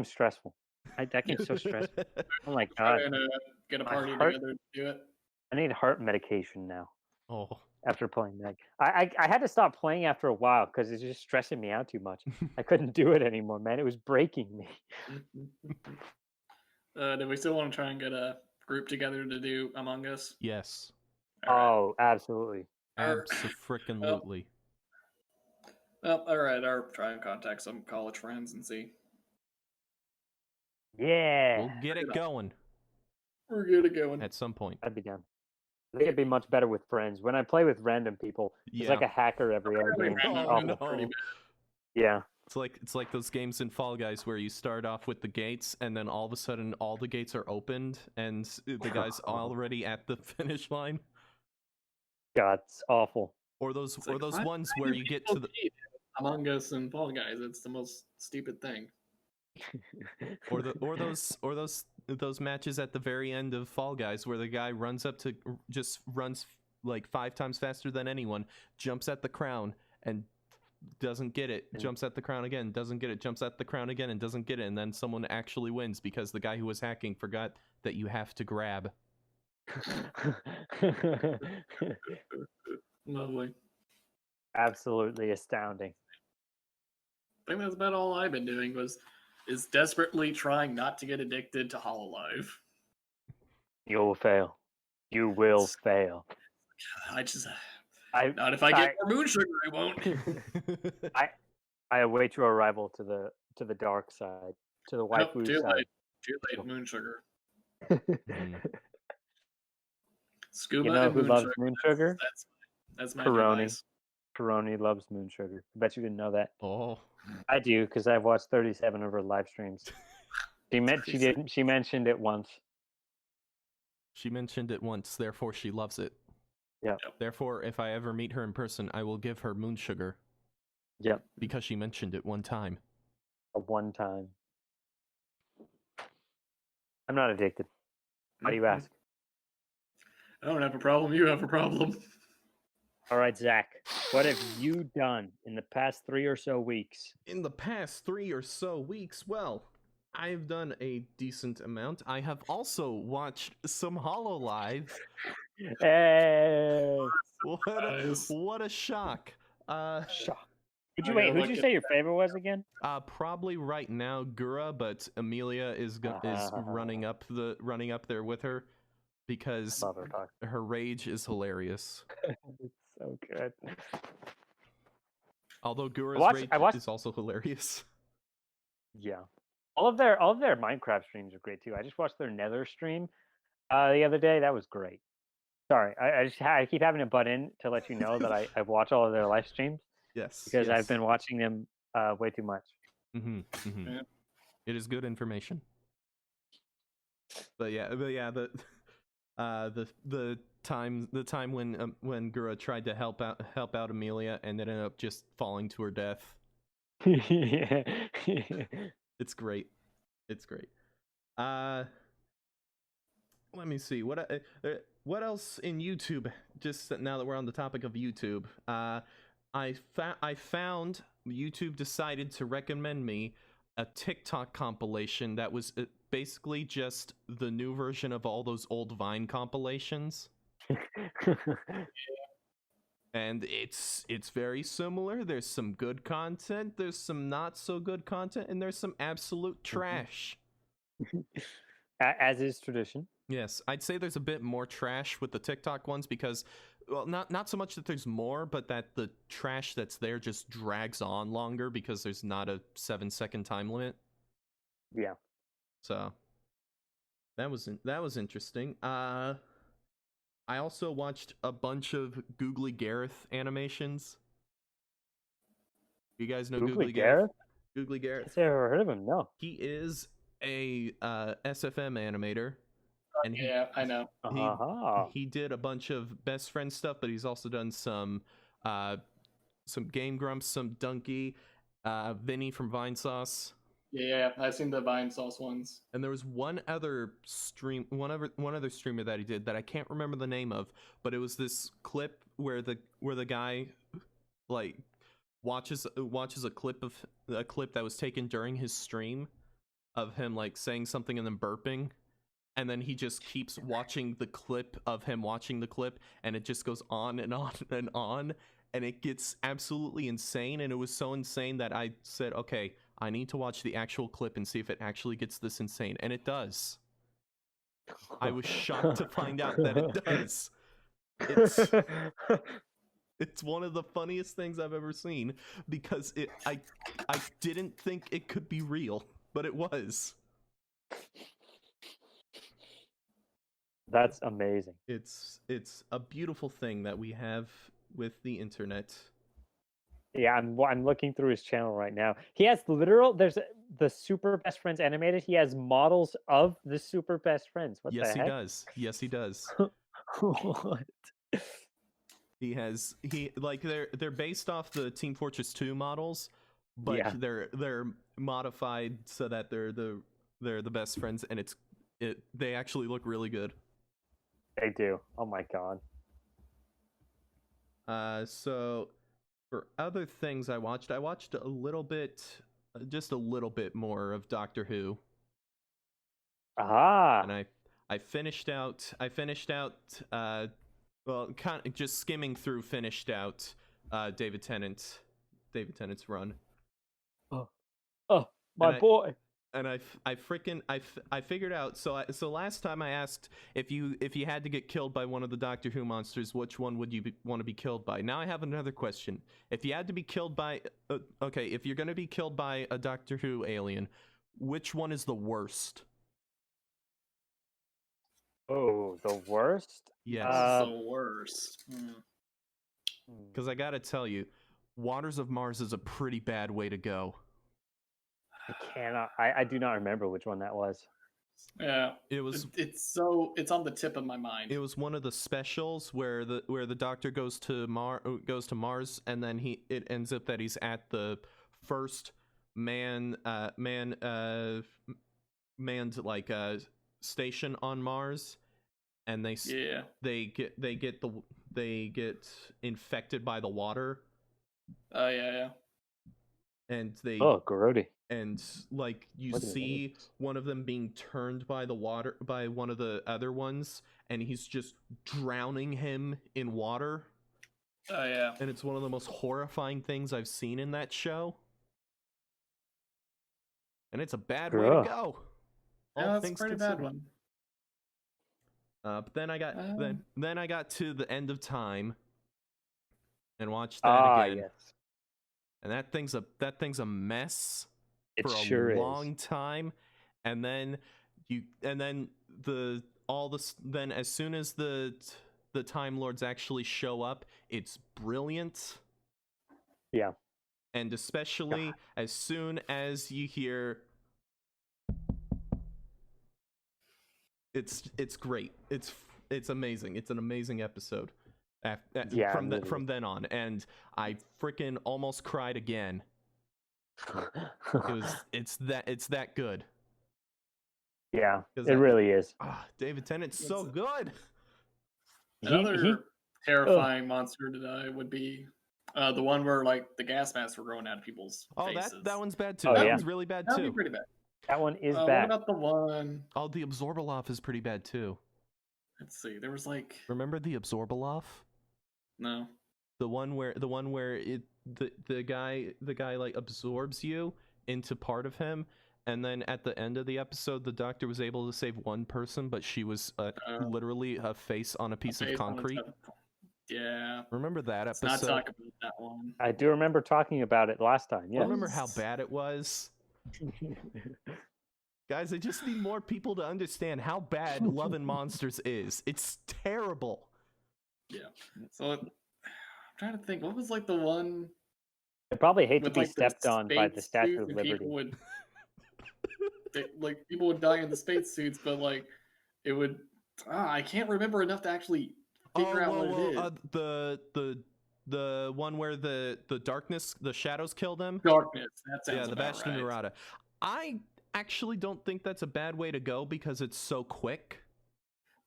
stressful. That game's so stressful. Oh my god! Trying to get a party together to do it. I need heart medication now. Oh. After playing that, I had to stop playing after a while because it's just stressing me out too much. I couldn't do it anymore, man. It was breaking me. Do we still want to try and get a group together to do Among Us? Yes. Oh, absolutely. Abso-frickin-lutely. Well, all right. I'll try and contact some college friends and see. Yeah. We'll get it going. We're good at going. At some point. I'd be down. I think it'd be much better with friends. When I play with random people, it's like a hacker every other game. No. Yeah. It's like those games in Fall Guys where you start off with the gates and then all of a sudden all the gates are opened and the guy's already at the finish line. God, it's awful. Or those ones where you get to the Among Us and Fall Guys. It's the most stupid thing. or those matches at the very end of Fall Guys where the guy runs like 5 times faster than anyone, jumps at the crown and doesn't get it, jumps at the crown again, doesn't get it, jumps at the crown again and doesn't get it, and then someone actually wins because the guy who was hacking forgot that you have to grab. Lovely. Absolutely astounding. I think that's about all I've been doing is desperately trying not to get addicted to Hololive. You'll fail. You will fail. Not if I get more moon sugar, I won't. I await your arrival to the dark side, to the white blue side. Too late, moon sugar. Scuba. You know who loves moon sugar? That's my Peroni. device. Peroni loves moon sugar. I bet you didn't know that. Oh. I do, because I've watched 37 of her live streams. She mentioned it once. She mentioned it once, therefore she loves it. Yeah. Therefore, if I ever meet her in person, I will give her moon sugar. Yep. Because she mentioned it one time. One time. I'm not addicted. Why do you ask? I don't have a problem. You have a problem. All right, Zach. What have you done in the past 3 or so weeks? In the past 3 or so weeks, well, I've done a decent amount. I have also watched some Hololive. Hey. What a shock. Shock. Who'd you say your favorite was again? Probably right now Gura, but Amelia is running up there with her because her rage is hilarious. It's so good. Although Gura's rage is also hilarious. Yeah. All of their Minecraft streams are great too. I just watched their Nether stream the other day. That was great. Sorry, I keep having to butt in to let you know that I watch all of their live streams. Yes. Because I've been watching them way too much. Yeah. It is good information. But yeah, the time when Gura tried to help out Amelia and ended up just falling to her death. Yeah. It's great. It's great. Let me see what else in YouTube. Just now that we're on the topic of YouTube, I found YouTube decided to recommend me a TikTok compilation that was basically just the new version of all those old Vine compilations. And it's very similar. There's some good content, there's some not so good content, and there's some absolute trash. As is tradition. Yes, I'd say there's a bit more trash with the TikTok ones because, well, not so much that there's more, but that the trash that's there just drags on longer because there's not a 7-second time limit. Yeah. So that was interesting. I also watched a bunch of Googly Gareth animations. You guys know Googly Gareth? Googly Garrett. I've never heard of him. No. He is a SFM animator, and Yeah, I know. he did a bunch of best friend stuff, but he's also done some Game Grumps, some Donkey, Vinny from Vine Sauce. Yeah, I've seen the Vine Sauce ones. And there was one other streamer that he did that I can't remember the name of, but it was this clip where the guy like watches a clip that was taken during his stream of him like saying something and then burping, and then he just keeps watching the clip of him watching the clip, and it just goes on and on and on, and it gets absolutely insane. And it was so insane that I said, okay, I need to watch the actual clip and see if it actually gets this insane, and it does. I was shocked to find out that it does. It's one of the funniest things I've ever seen, because I didn't think it could be real, but it was. That's amazing. It's a beautiful thing that we have with the internet. Yeah, I'm looking through his channel right now. He has there's the Super Best Friends animated. He has models of the Super Best Friends. What the heck? Yes, he does. What? They're based off the Team Fortress 2 models, but Yeah. they're modified so that they're the best friends, and they actually look really good. They do. Oh my god. So for other things I watched a little bit, just a little bit more of Doctor Who. And I finished out well, kind of just skimming through, finished out David Tennant's run. Oh, my boy. And I figured out. So last time I asked if you had to get killed by one of the Doctor Who monsters, which one would you want to be killed by? Now I have another question. If you had to be killed by, if you're gonna be killed by a Doctor Who alien, which one is the worst? Oh, the worst? Yes. The worst. Because I gotta tell you, Waters of Mars is a pretty bad way to go. I do not remember which one that was. Yeah, it was. It's on the tip of my mind. It was one of the specials where the Doctor goes to Mars, and then it ends up that he's at the first manned like station on Mars, and they get infected by the water. Oh yeah. And they grody. And like you see one of them being turned by the water by one of the other ones, and he's just drowning him in water. Oh yeah. And it's one of the most horrifying things I've seen in that show. And it's a bad way to go. Yeah, that's a pretty bad one. But then I got then I got to the End of Time and watched that again. Yes. And that thing's a mess for a long time. And then as soon as the Time Lords actually show up, it's brilliant. Yeah. And especially as soon as you hear it's great. It's amazing. It's an amazing episode. From then on, and I freaking almost cried again. It's that good. Yeah, it really is. David Tennant's so good. Another terrifying monster would be the one where like the gas masks were growing out of people's faces. That one's bad too. That one's really bad too. That'd be pretty bad. That one is bad. What about the one? Oh, the Absorbaloff is pretty bad too. Let's see. There was like. Remember the Absorbaloff? No. The one where the guy like absorbs you into part of him, and then at the end of the episode, the Doctor was able to save one person, but she was literally a face on a piece of concrete. Yeah. Remember that episode? Let's not talk about that one. I do remember talking about it last time. Yeah. Remember how bad it was? Guys, I just need more people to understand how bad Love and Monsters is. It's terrible. Yeah. So I'm trying to think. What was like the one? I probably hate to with be like stepped on by the space Statue suit, of and Liberty. people would die in the space suits, but like it would. I can't remember enough to actually figure out what it is. The one where the darkness, the shadows kill them. Darkness. That sounds the about Bashta right. Narada. I actually don't think that's a bad way to go because it's so quick.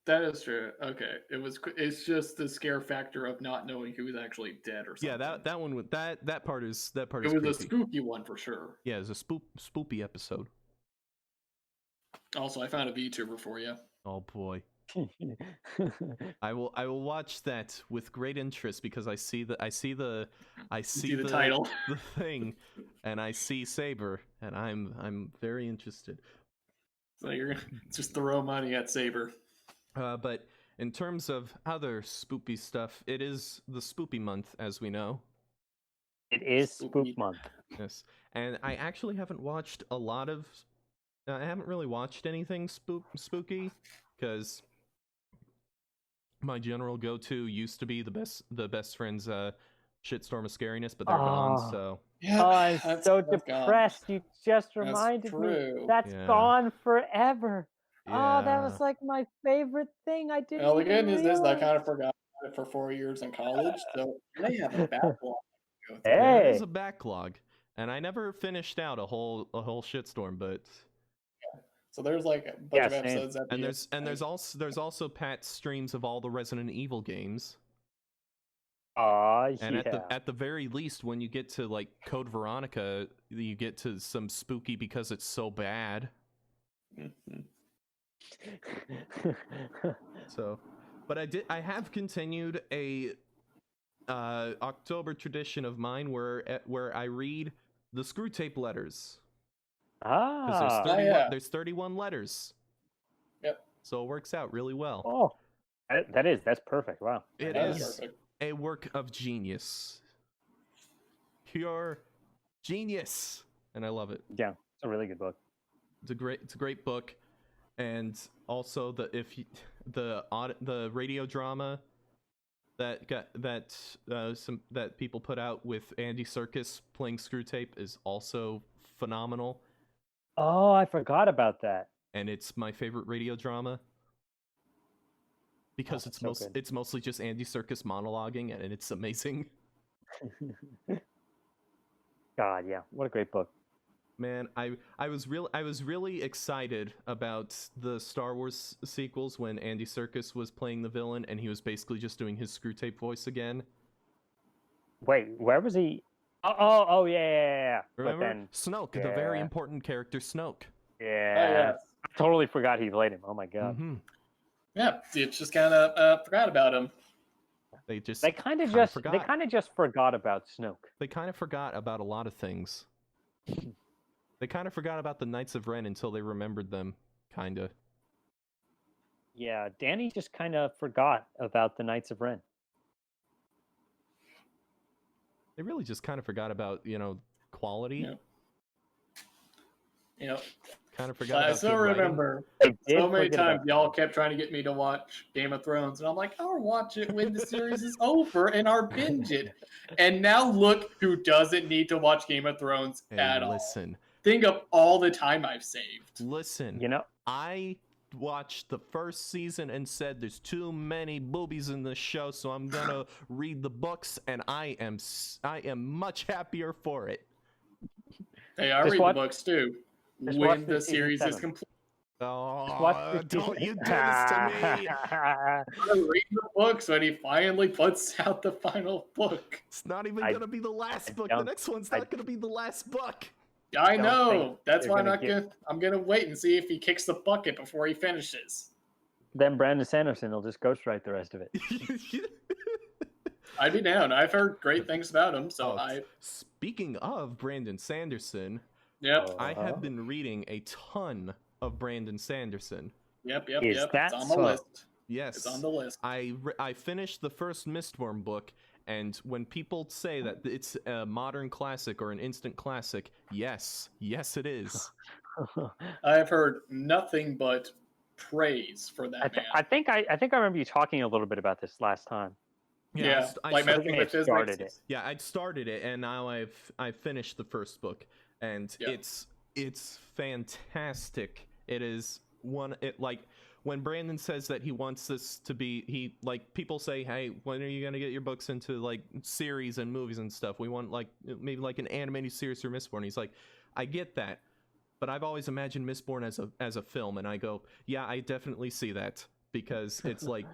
That is true. Okay, it's just the scare factor of not knowing who's actually dead or something. Yeah, that one with that part is It was creepy. a spooky one for sure. Yeah, it's a spoopy episode. Also, I found a VTuber for you. Oh boy. I will watch that with great interest because I see the title, the thing, and I see Saber, and I'm very interested. So you're gonna just throw money at Saber. But in terms of other spoopy stuff, it is the spoopy month, as we know. It is spook month. Yes, and I actually haven't watched a lot of. I haven't really watched anything spooky because my general go-to used to be the best friends shitstorm of scariness, but they're gone. So yeah, I'm so depressed. Gone. You just reminded me. That's gone forever. Yeah. Oh, that was like my favorite thing. I didn't. Well, the good news is I kind of forgot it for 4 years in college, so they have a backlog. Hey, it is a backlog, and I never finished out a whole shitstorm, but. So there's like a bunch of episodes. And there's also Pat's streams of all the Resident Evil games. And at the very least, when you get to like Code Veronica, you get to some spooky because it's so bad. So, but I have continued a October tradition of mine where I read the Screw Tape letters. Because there's 31 letters. Yep. So it works out really well. Oh, that's perfect. Wow. It is a work of genius. Pure genius. And I love it. Yeah, it's a really good book. It's a great book. And also the radio drama that people put out with Andy Serkis playing Screw Tape is also phenomenal. Oh, I forgot about that. And it's my favorite radio drama because it's mostly just Andy Serkis monologuing, and it's amazing. God, yeah, what a great book. Man, I was really excited about the Star Wars sequels when Andy Serkis was playing the villain, and he was basically just doing his Screw Tape voice again. Wait, where was he? Oh, yeah. Remember? But then, Snoke, the very important character, Snoke. Yeah. I totally forgot he played him. Oh my god. Mm-hmm. Yeah, it's just kind of forgot about him. They kind of just forgot about Snoke. They kind of forgot about a lot of things. They kind of forgot about the Knights of Ren until they remembered them, kind of. Yeah, Danny just kind of forgot about the Knights of Ren. They really just kind of forgot about, quality. Yeah. Kind of forgot. I still remember so many times y'all kept trying to get me to watch Game of Thrones, and I'm like, I'll watch it when the series is over and I'll binge it. And now look who doesn't need to watch Game of Thrones at all. Listen. Think of all the time I've saved. Listen. I watched the first season and said there's too many boobies in this show, so I'm gonna read the books, and I am much happier for it. Hey, I read the books too. When the series is complete. Oh, don't you do this to me! I read the books when he finally puts out the final book. It's not even gonna be the last book. The next one's not gonna be the last book. I know. That's why I'm gonna wait and see if he kicks the bucket before he finishes. Then Brandon Sanderson will just ghostwrite the rest of it. I'd be down. I've heard great things about him. So Speaking of Brandon Sanderson, I have been reading a ton of Brandon Sanderson. Yep. It's on the list. Yes, it's on the list. I finished the first Mistborn book. And when people say that it's a modern classic or an instant classic, yes, it is. I've heard nothing but praise for that man. I think I remember you talking a little bit about this last time. Yeah, I like started, messing with physics. started it. yeah, I'd started it, and now I've finished the first book, and it's fantastic. It is like when Brandon says that he wants this to be, like people say, hey, when are you gonna get your books into like series and movies and stuff? We want like maybe like an animated series for Mistborn. He's like, I get that, but I've always imagined Mistborn as a film, and I go, yeah, I definitely see that, because it's like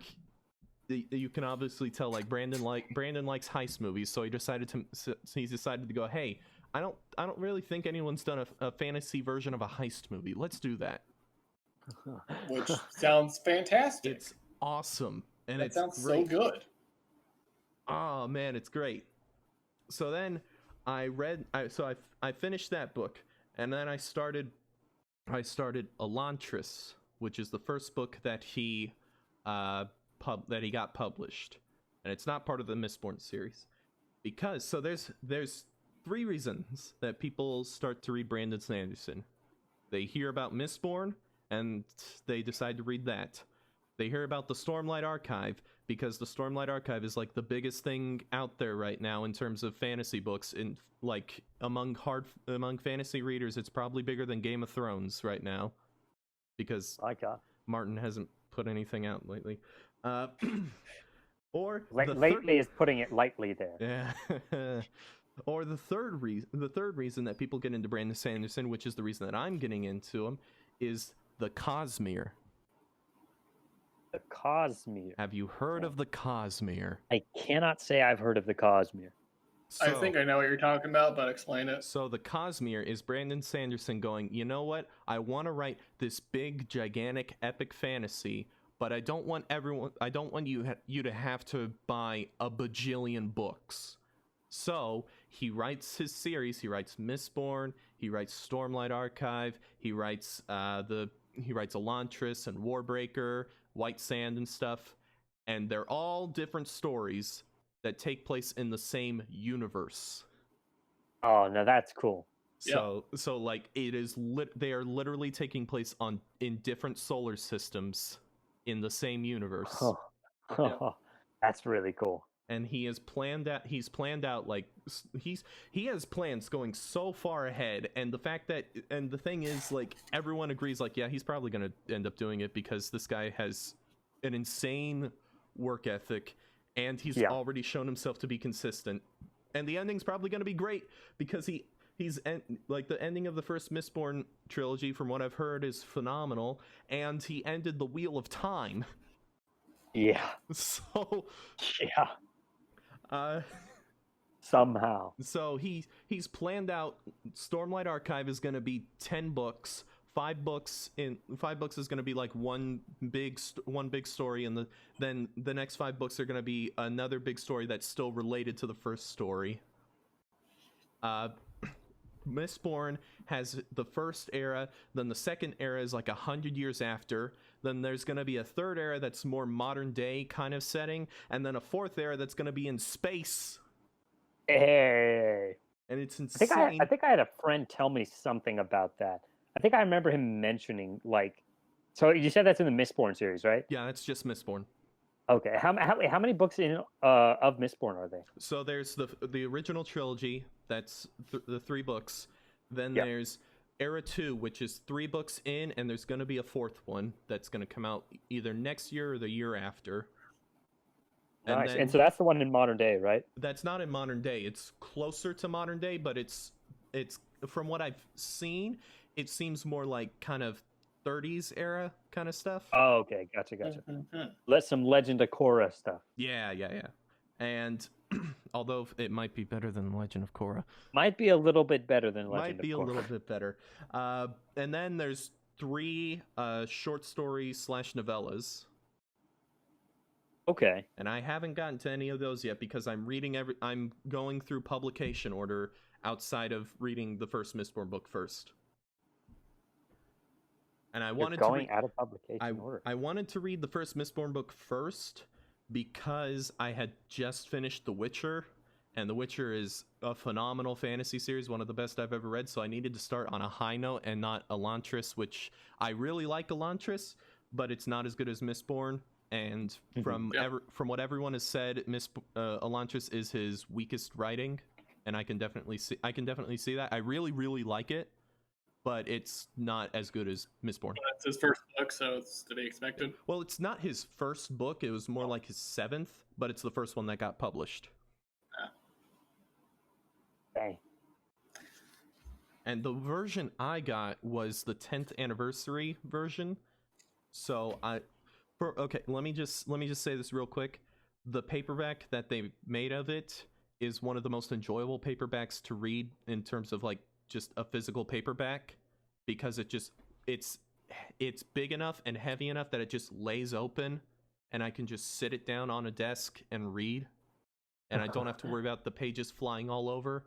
you can obviously tell like Brandon likes heist movies, so he's decided to go, hey, I don't really think anyone's done a fantasy version of a heist movie. Let's do that. Which sounds fantastic. It's awesome, and that it's sounds great. so good. Oh man, it's great. So then I finished that book, and then I started Elantris, which is the first book that he got published, and it's not part of the Mistborn series, because there's 3 reasons that people start to read Brandon Sanderson. They hear about Mistborn and they decide to read that. They hear about the Stormlight Archive, because the Stormlight Archive is like the biggest thing out there right now in terms of fantasy books. In like among fantasy readers, it's probably bigger than Game of Thrones right now, because Martin hasn't put anything out lately. Or lately is putting it lightly there. Yeah. Or the third reason that people get into Brandon Sanderson, which is the reason that I'm getting into him, is the Cosmere. The Cosmere. Have you heard of the Cosmere? I cannot say I've heard of the Cosmere. I think I know what you're talking about, but explain it. So the Cosmere is Brandon Sanderson going, you know what? I want to write this big, gigantic, epic fantasy, but I don't want you to have to buy a bajillion books. So he writes his series. He writes Mistborn. He writes Stormlight Archive. He writes Elantris and Warbreaker, White Sand and stuff, and they're all different stories that take place in the same universe. Oh, no, that's cool. So like it is they are literally taking place in different solar systems in the same universe. Oh, that's really cool. And he has planned out like he has plans going so far ahead, and the thing is, like, everyone agrees, like, yeah, he's probably going to end up doing it, because this guy has an insane work ethic, and he's already shown himself to be consistent, and the ending's probably going to be great, because he's like, the ending of the first Mistborn trilogy, from what I've heard, is phenomenal, and he ended the Wheel of Time. Yeah. So yeah. Somehow. So he's planned out Stormlight Archive is going to be 10 books. 5 books is going to be like one big story, and then the next 5 books are going to be another big story that's still related to the first story. Mistborn has the first era, then the second era is like 100 years after, then there's going to be a third era that's more modern day kind of setting, and then a fourth era that's going to be in space. Hey. And it's insane. I think I had a friend tell me something about that. I think I remember him mentioning, like, so you said that's in the Mistborn series, right? Yeah, that's just Mistborn. Okay, how many books of Mistborn are there? So there's the original trilogy, that's the 3 books. Then there's Era 2, which is 3 books in, and there's going to be a 4th one that's going to come out either next year or the year after. Nice. And so that's the one in modern day, right? That's not in modern day. It's closer to modern day, but it's from what I've seen, it seems more like kind of 30s era kind of stuff. Oh, okay, gotcha. Some Legend of Korra stuff. Yeah. And although it might be better than Legend of Korra. Might be a little bit better than Legend of Korra. Might be a little bit better. And then there's 3 short stories / novellas. Okay. And I haven't gotten to any of those yet, because I'm going through publication order outside of reading the first Mistborn book first. And I wanted out of publication order. I wanted to read the first Mistborn book first, because I had just finished The Witcher, and The Witcher is a phenomenal fantasy series, one of the best I've ever read, so I needed to start on a high note and not Elantris, which I really like Elantris, but it's not as good as Mistborn, and Mhm. from what everyone has said, Miss Elantris is his weakest writing, and I can definitely see that. I really like it, but it's not as good as Mistborn. Well, it's his first book, so it's to be expected. Well, it's not his first book. It was more like his 7th, but it's the first one that got published. Dang. And the version I got was the 10th anniversary version. So let me just say this real quick. The paperback that they made of it is one of the most enjoyable paperbacks to read in terms of like just a physical paperback, because it's big enough and heavy enough that it just lays open and I can just sit it down on a desk and read, and I don't have to worry about the pages flying all over.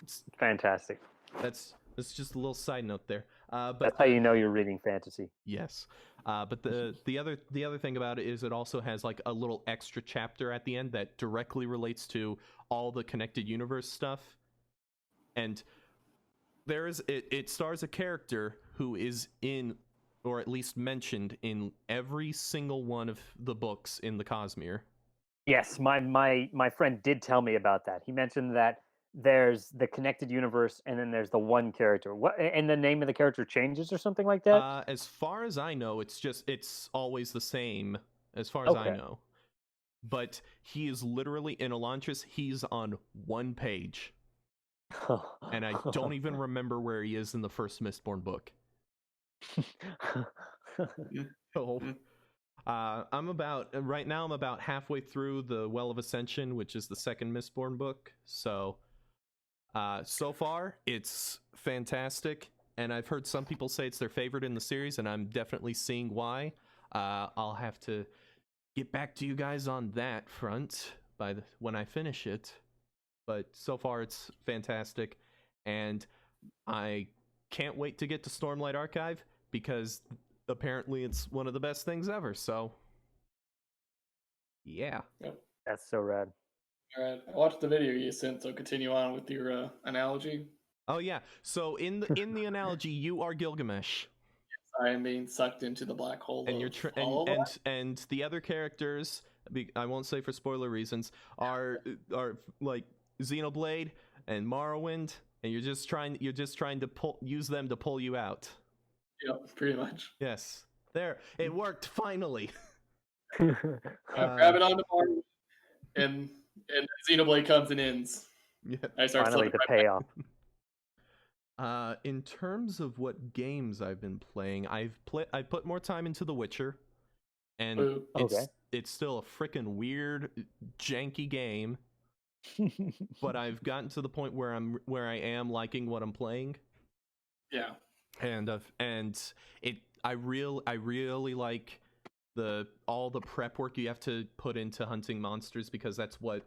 It's fantastic. That's just a little side note there. But that's how you know you're reading fantasy. Yes, but the other thing about it is it also has like a little extra chapter at the end that directly relates to all the connected universe stuff, and it stars a character who is in, or at least mentioned in, every single one of the books in the Cosmere. Yes, my friend did tell me about that. He mentioned that there's the connected universe, and then there's the one character. What, and the name of the character changes or something like that? As far as I know, it's always the same, as far as I know. But he is literally in Elantris. He's on one page, and I don't even remember where he is in the first Mistborn book. So, I'm about halfway through the Well of Ascension, which is the second Mistborn book. So, so far it's fantastic, and I've heard some people say it's their favorite in the series, and I'm definitely seeing why. I'll have to get back to you guys on that front when I finish it. But so far it's fantastic, and I can't wait to get to Stormlight Archive, because apparently it's one of the best things ever. So yeah. Yep. That's so rad. All right, I watched the video you sent, so continue on with your analogy. Oh yeah. So in the analogy, you are Gilgamesh. I am being sucked into the black hole. And you're and the other characters, I won't say for spoiler reasons, are like Xenoblade and Morrowind, and you're just trying to use them to pull you out. Yep, pretty much. Yes. There. It worked finally. Grab it on the Morrowind, and Xenoblade comes and ends. Yeah. I start finally the payoff. In terms of what games I've been playing, I put more time into The Witcher, and it's still a freaking weird, janky game, but I've gotten to the point where I am liking what I'm playing. Yeah. And I really like all the prep work you have to put into hunting monsters, because that's what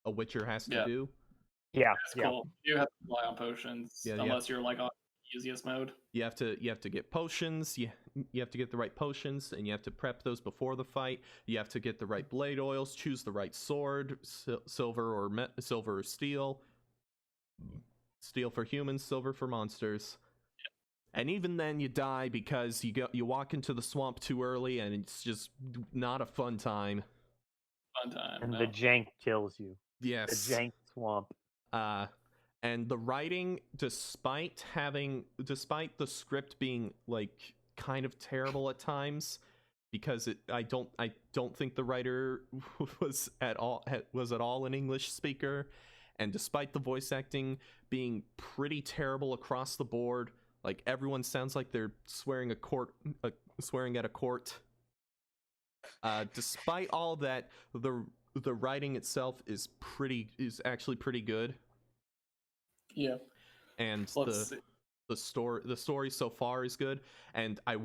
a Witcher has to do. Yeah, that's cool. You have to rely on potions, unless you're like on the easiest mode. You have to get potions. You have to get the right potions, and you have to prep those before the fight. You have to get the right blade oils, choose the right sword, silver or steel. Steel for humans, silver for monsters. Yeah. And even then, you die because you walk into the swamp too early, and it's just not a fun time. And the jank kills you. Yes. The jank swamp. And the writing, despite the script being like kind of terrible at times, because I don't think the writer was at all an English speaker, and despite the voice acting being pretty terrible across the board, like everyone sounds like they're swearing at a court. Despite all that, the writing itself is actually pretty good. Yeah. And the story so far is good, and I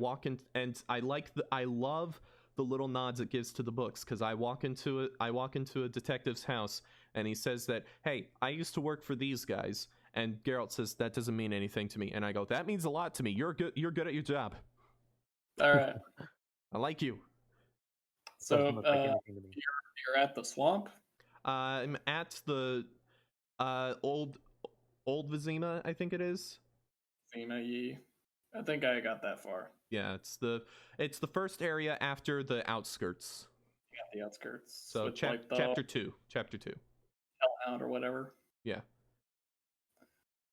love the little nods it gives to the books, because I walk into a detective's house, and he says that, hey, I used to work for these guys, and Geralt says that doesn't mean anything to me, and I go, that means a lot to me. You're good at your job. All right. I like you. So you're at the swamp? I'm at the old Vizima, I think it is. Vizima, I think I got that far. Yeah, it's the first area after the outskirts. Yeah, the outskirts. So with, like, the chapter 2. Hellhound or whatever. Yeah.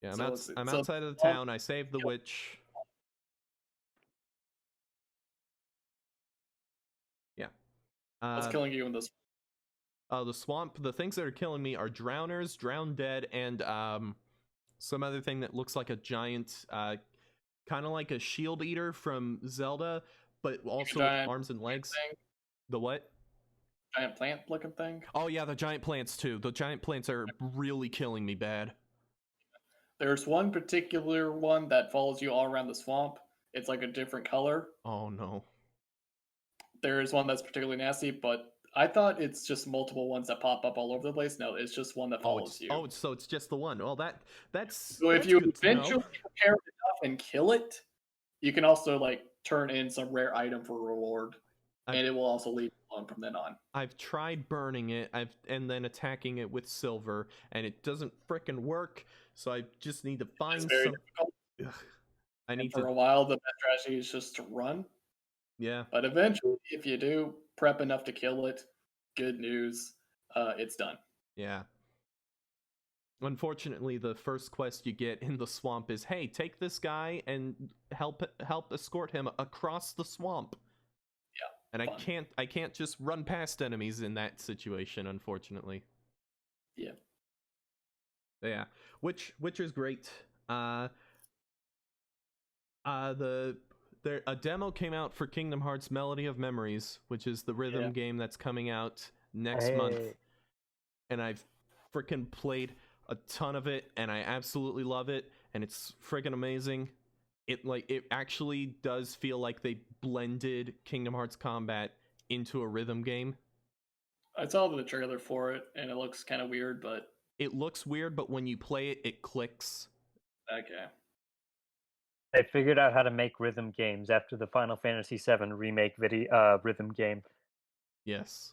Yeah, So I'm so outside of the town. I saved the witch. Yeah. What's killing you in this? The swamp. The things that are killing me are drowners, drown dead, and some other thing that looks like a giant, kind of like a shield eater from Zelda, but also with arms and legs. Thing? The what? Giant plant looking thing? Oh yeah, the giant plants too. The giant plants are really killing me bad. There's one particular one that follows you all around the swamp. It's like a different color. Oh no. There's one that's particularly nasty, but I thought it's just multiple ones that pop up all over the place. No, it's just one that follows you. Oh, so it's just the one. Well, that's so if you eventually prepare enough and kill it, you can also like turn in some rare item for reward, and it will also leave you alone from then on. I've tried burning it, and then attacking it with silver, and it doesn't frickin' work. So I just need to find some. Difficult. For a while, the best strategy is just to run. Yeah. But eventually, if you do prep enough to kill it, good news, it's done. Yeah. Unfortunately, the first quest you get in the swamp is, hey, take this guy and help escort him across the swamp. Yeah. And fun. I can't just run past enemies in that situation, unfortunately. Yeah. Yeah. Which is great. A demo came out for Kingdom Hearts Melody of Memories, which is the rhythm game that's coming out next month. And I've freaking played a ton of it, and I absolutely love it, and it's freaking amazing. It actually does feel like they blended Kingdom Hearts combat into a rhythm game. I saw the trailer for it, and it looks kind of weird, but... It looks weird, but when you play it, it clicks. Okay. They figured out how to make rhythm games after the Final Fantasy VII remake rhythm game. Yes.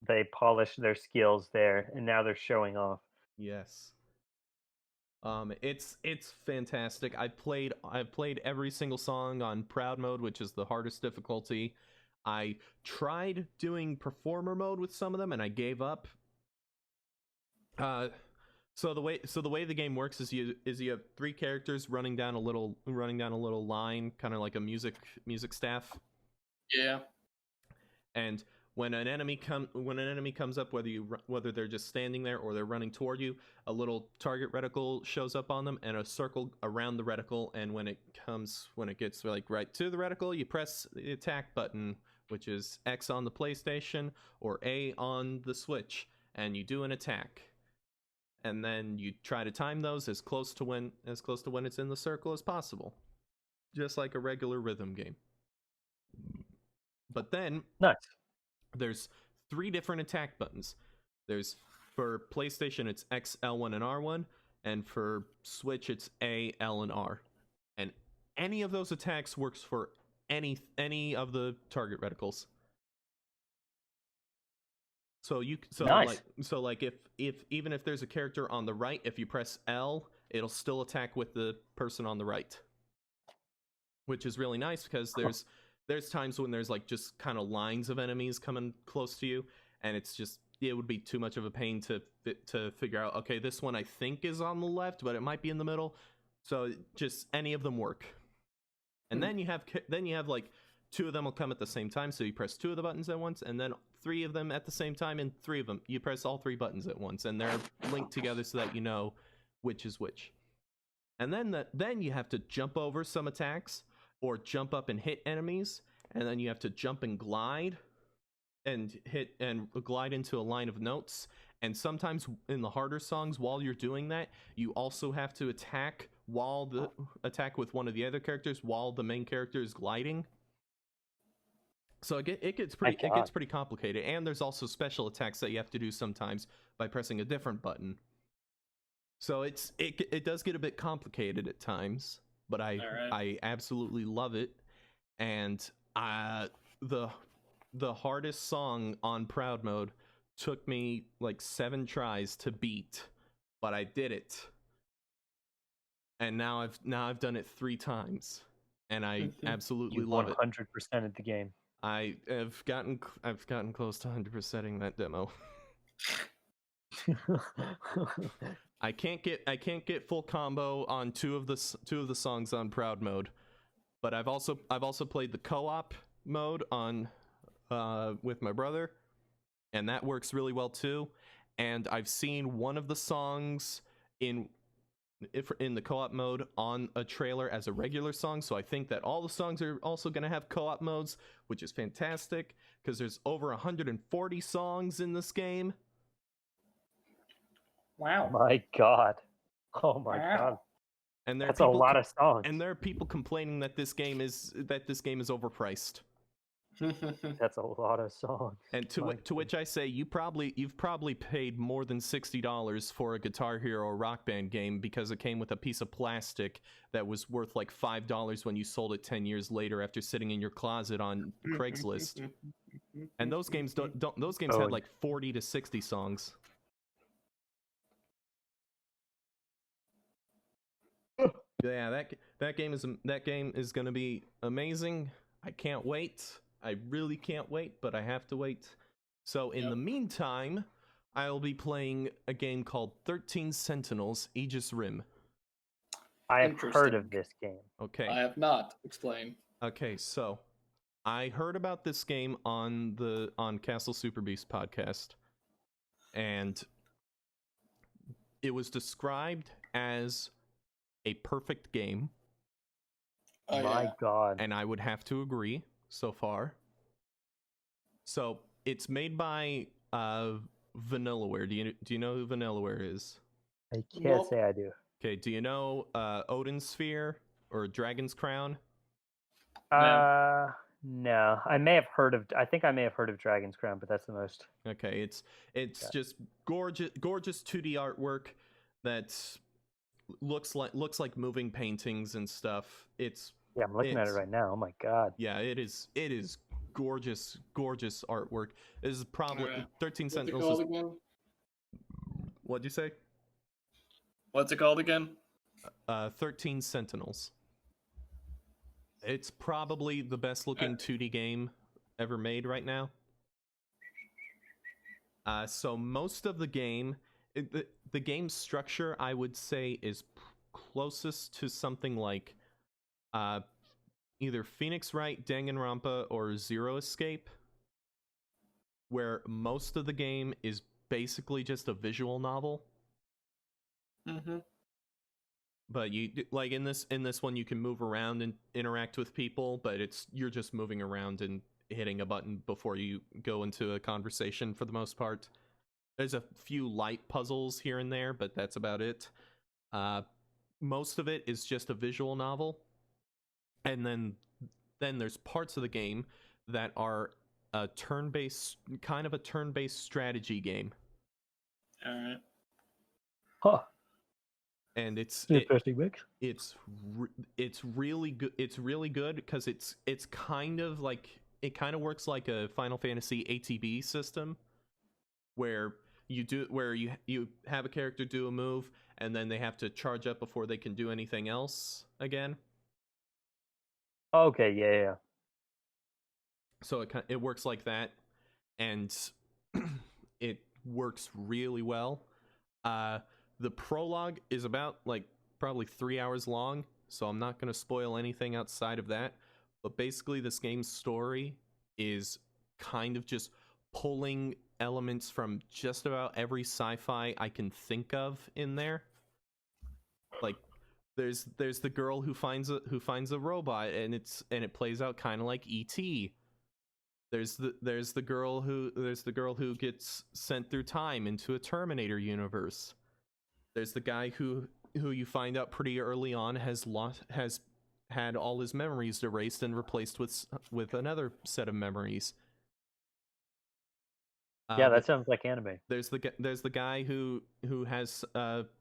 They polished their skills there, and now they're showing off. Yes. It's fantastic. I've played every single song on Proud Mode, which is the hardest difficulty. I tried doing performer mode with some of them, and I gave up. So the way the game works is you have 3 characters running down a little line, kind of like a music staff. Yeah. And when an enemy comes up, whether they're just standing there or they're running toward you, a little target reticle shows up on them and a circle around the reticle. And when it gets like right to the reticle, you press the attack button, which is X on the PlayStation or A on the Switch, and you do an attack. And then you try to time those as close to when it's in the circle as possible, just like a regular rhythm game. But then there's 3 different attack buttons. There's, for PlayStation, it's X, L1, and R1, and for Switch, it's A, L, and R. And any of those attacks works for any of the target reticles. So if even if there's a character on the right, if you press L, it'll still attack with the person on the right, which is really nice because there's times when there's like just kind of lines of enemies coming close to you, and it would be too much of a pain to figure out, okay, this one I think is on the left, but it might be in the middle. So just any of them work. And then you have like 2 of them will come at the same time, so you press 2 of the buttons at once, and then 3 of them at the same time, and 3 of them you press all 3 buttons at once, and they're linked together so that you know which is which. And then you have to jump over some attacks or jump up and hit enemies, and then you have to jump and glide and glide into a line of notes. And sometimes in the harder songs, while you're doing that, you also have to attack with one of the other characters while the main character is gliding. So it gets pretty complicated, and there's also special attacks that you have to do sometimes by pressing a different button. So it does get a bit complicated at times, but I absolutely love it. And the hardest song on Proud Mode took me like 7 tries to beat, but I did it. And now I've done it 3 times. and I absolutely You love it. 100% of the game. I've gotten close to 100%ing that demo. I can't get full combo on two of the songs on Proud mode, but I've also played the co-op mode on with my brother, and that works really well too. And I've seen one of the songs in the co-op mode on a trailer as a regular song, so I think that all the songs are also going to have co-op modes, which is fantastic because there's over 140 songs in this game. Wow. My God. Oh my God. And that's a lot of songs. And there are people complaining that this game is overpriced. That's a lot of songs. And to which I say, you've probably paid more than $60 for a Guitar Hero or Rock Band game because it came with a piece of plastic that was worth like $5 when you sold it 10 years later after sitting in your closet on Craigslist. And those games had like 40 to 60 songs. Yeah, that game is going to be amazing. I can't wait. I really can't wait, but I have to wait. So in the meantime, I'll be playing a game called 13 Sentinels Aegis Rim. I have heard of this game. Okay. I have not. Explain. Okay, so I heard about this game on Castle Super Beast podcast, and it was described as a perfect game. My God. And I would have to agree so far. So it's made by Vanillaware. Do you know who Vanillaware is? I can't say I do. Okay, do you know Odin's Sphere or Dragon's Crown? No. I think I may have heard of Dragon's Crown, but that's the most. Okay, it's just gorgeous 2D artwork that's looks like moving paintings and stuff. Yeah, I'm looking at it right now. Oh my God. Yeah, it is gorgeous artwork. This is probably 13 Sentinels. What's it called again? What'd you say? What's it called again? 13 Sentinels. It's probably the best looking 2D game ever made right now. So most of the game, the game's structure, I would say, is closest to something like either Phoenix Wright, Danganronpa, or Zero Escape, where most of the game is basically just a visual novel. Mm-hmm. But you like in this one you can move around and interact with people, but you're just moving around and hitting a button before you go into a conversation for the most part. There's a few light puzzles here and there, but that's about it. Most of it is just a visual novel. And then there's parts of the game that are a turn-based strategy game. All right. Huh. And it's interesting mix. It's really good. It's really good because it's kind of like it kind of works like a Final Fantasy ATB system, where you have a character do a move and then they have to charge up before they can do anything else again. Okay, yeah. So it works like that, and it works really well. The prologue is about probably 3 hours long, so I'm not going to spoil anything outside of that. But basically, this game's story is kind of just pulling elements from just about every sci-fi I can think of in there. Like, there's the girl who finds a robot, and it plays out kind of like E.T. There's the girl who gets sent through time into a Terminator universe. There's the guy who you find out pretty early on has had all his memories erased and replaced with another set of memories. Yeah, that sounds like anime. There's the guy who has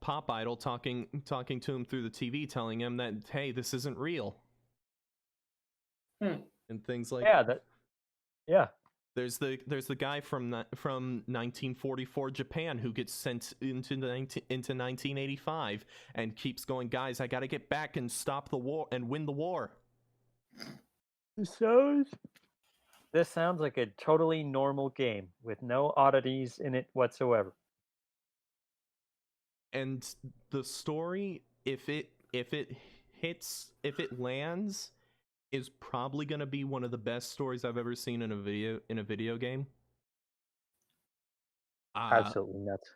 Pop Idol talking to him through the TV, telling him that, hey, this isn't real, and things like that. Yeah. There's the guy from 1944 Japan who gets sent into 1985 and keeps going, guys, I gotta get back and stop the war and win the war. So this sounds like a totally normal game with no oddities in it whatsoever. And the story, if it lands, is probably going to be one of the best stories I've ever seen in a video game. Absolutely nuts.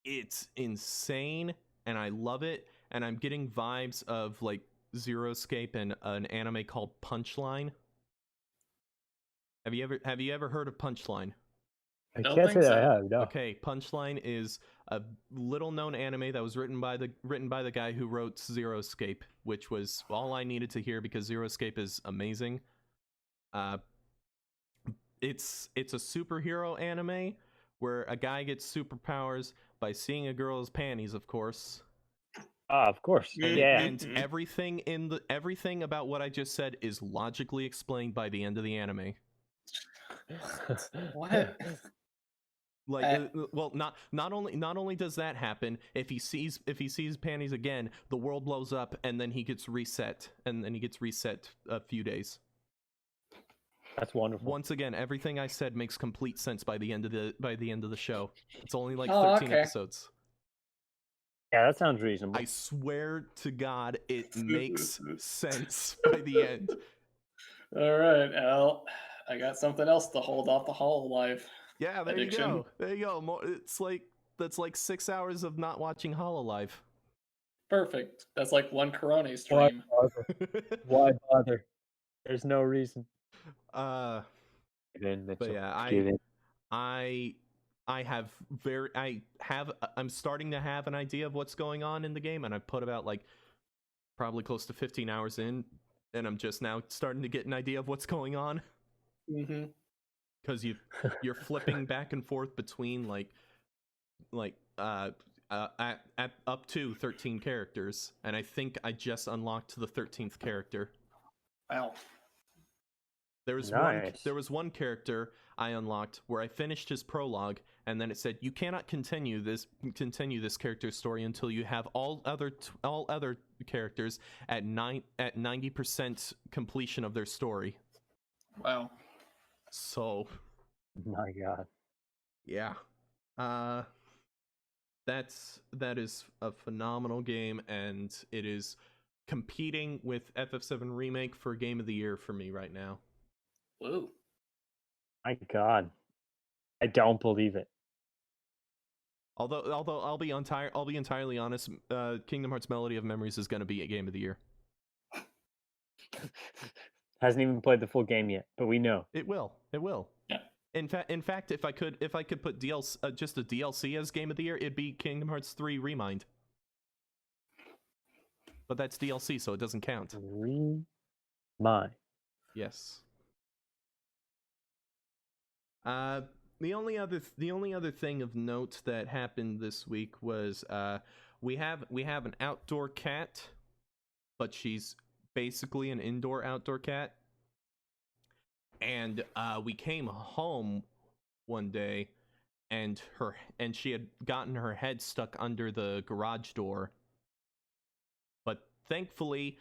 It's insane, and I love it. And I'm getting vibes of like Zero Escape and an anime called Punchline. Have you ever heard of Punchline? I Don't can't think say that so. I have, no. Okay, Punchline is a little known anime that was written by the guy who wrote Zero Escape, which was all I needed to hear because Zero Escape is amazing. It's a superhero anime where a guy gets superpowers by seeing a girl's panties, of course. Of course. And, yeah. and everything about what I just said is logically explained by the end of the anime. What? Like, well, not only does that happen, if he sees panties again, the world blows up, and then he gets reset, a few days. That's wonderful. Once again, everything I said makes complete sense by the end of the show. It's only like 13 okay. episodes. Yeah, that sounds reasonable. I swear to God, it makes sense by the end. All right, Al. I got something else to hold off the Hololive. Yeah, there addiction. you go. There you go. That's like 6 hours of not watching Hololive. Perfect. That's like one Corona stream. Why bother? There's no reason. But yeah, I'm starting to have an idea of what's going on in the game, and I put about like probably close to 15 hours in, and I'm just now starting to get an idea of what's going on. Mm-hmm. Because you're flipping back and forth between up to 13 characters, and I think I just unlocked the 13th character. Wow. There was one character I unlocked where I finished his prologue, and then it said you cannot continue this character's story until you have all other characters at 90% completion of their story. Wow. So, my God. Yeah. That is a phenomenal game, and it is competing with FF7 Remake for Game of the Year for me right now. Whoa. My God. I don't believe it. Although I'll be entirely honest, Kingdom Hearts Melody of Memories is going to be a Game of the Year. Hasn't even played the full game yet, but we know it will. Yeah. In fact, if I could put DLC, just a DLC as Game of the Year, it'd be Kingdom Hearts 3 Remind. But that's DLC, so it doesn't count. Remind. Yes. The only other thing of note that happened this week was we have an outdoor cat, but she's basically an indoor-outdoor cat. And we came home one day, and she had gotten her head stuck under the garage door. But thankfully,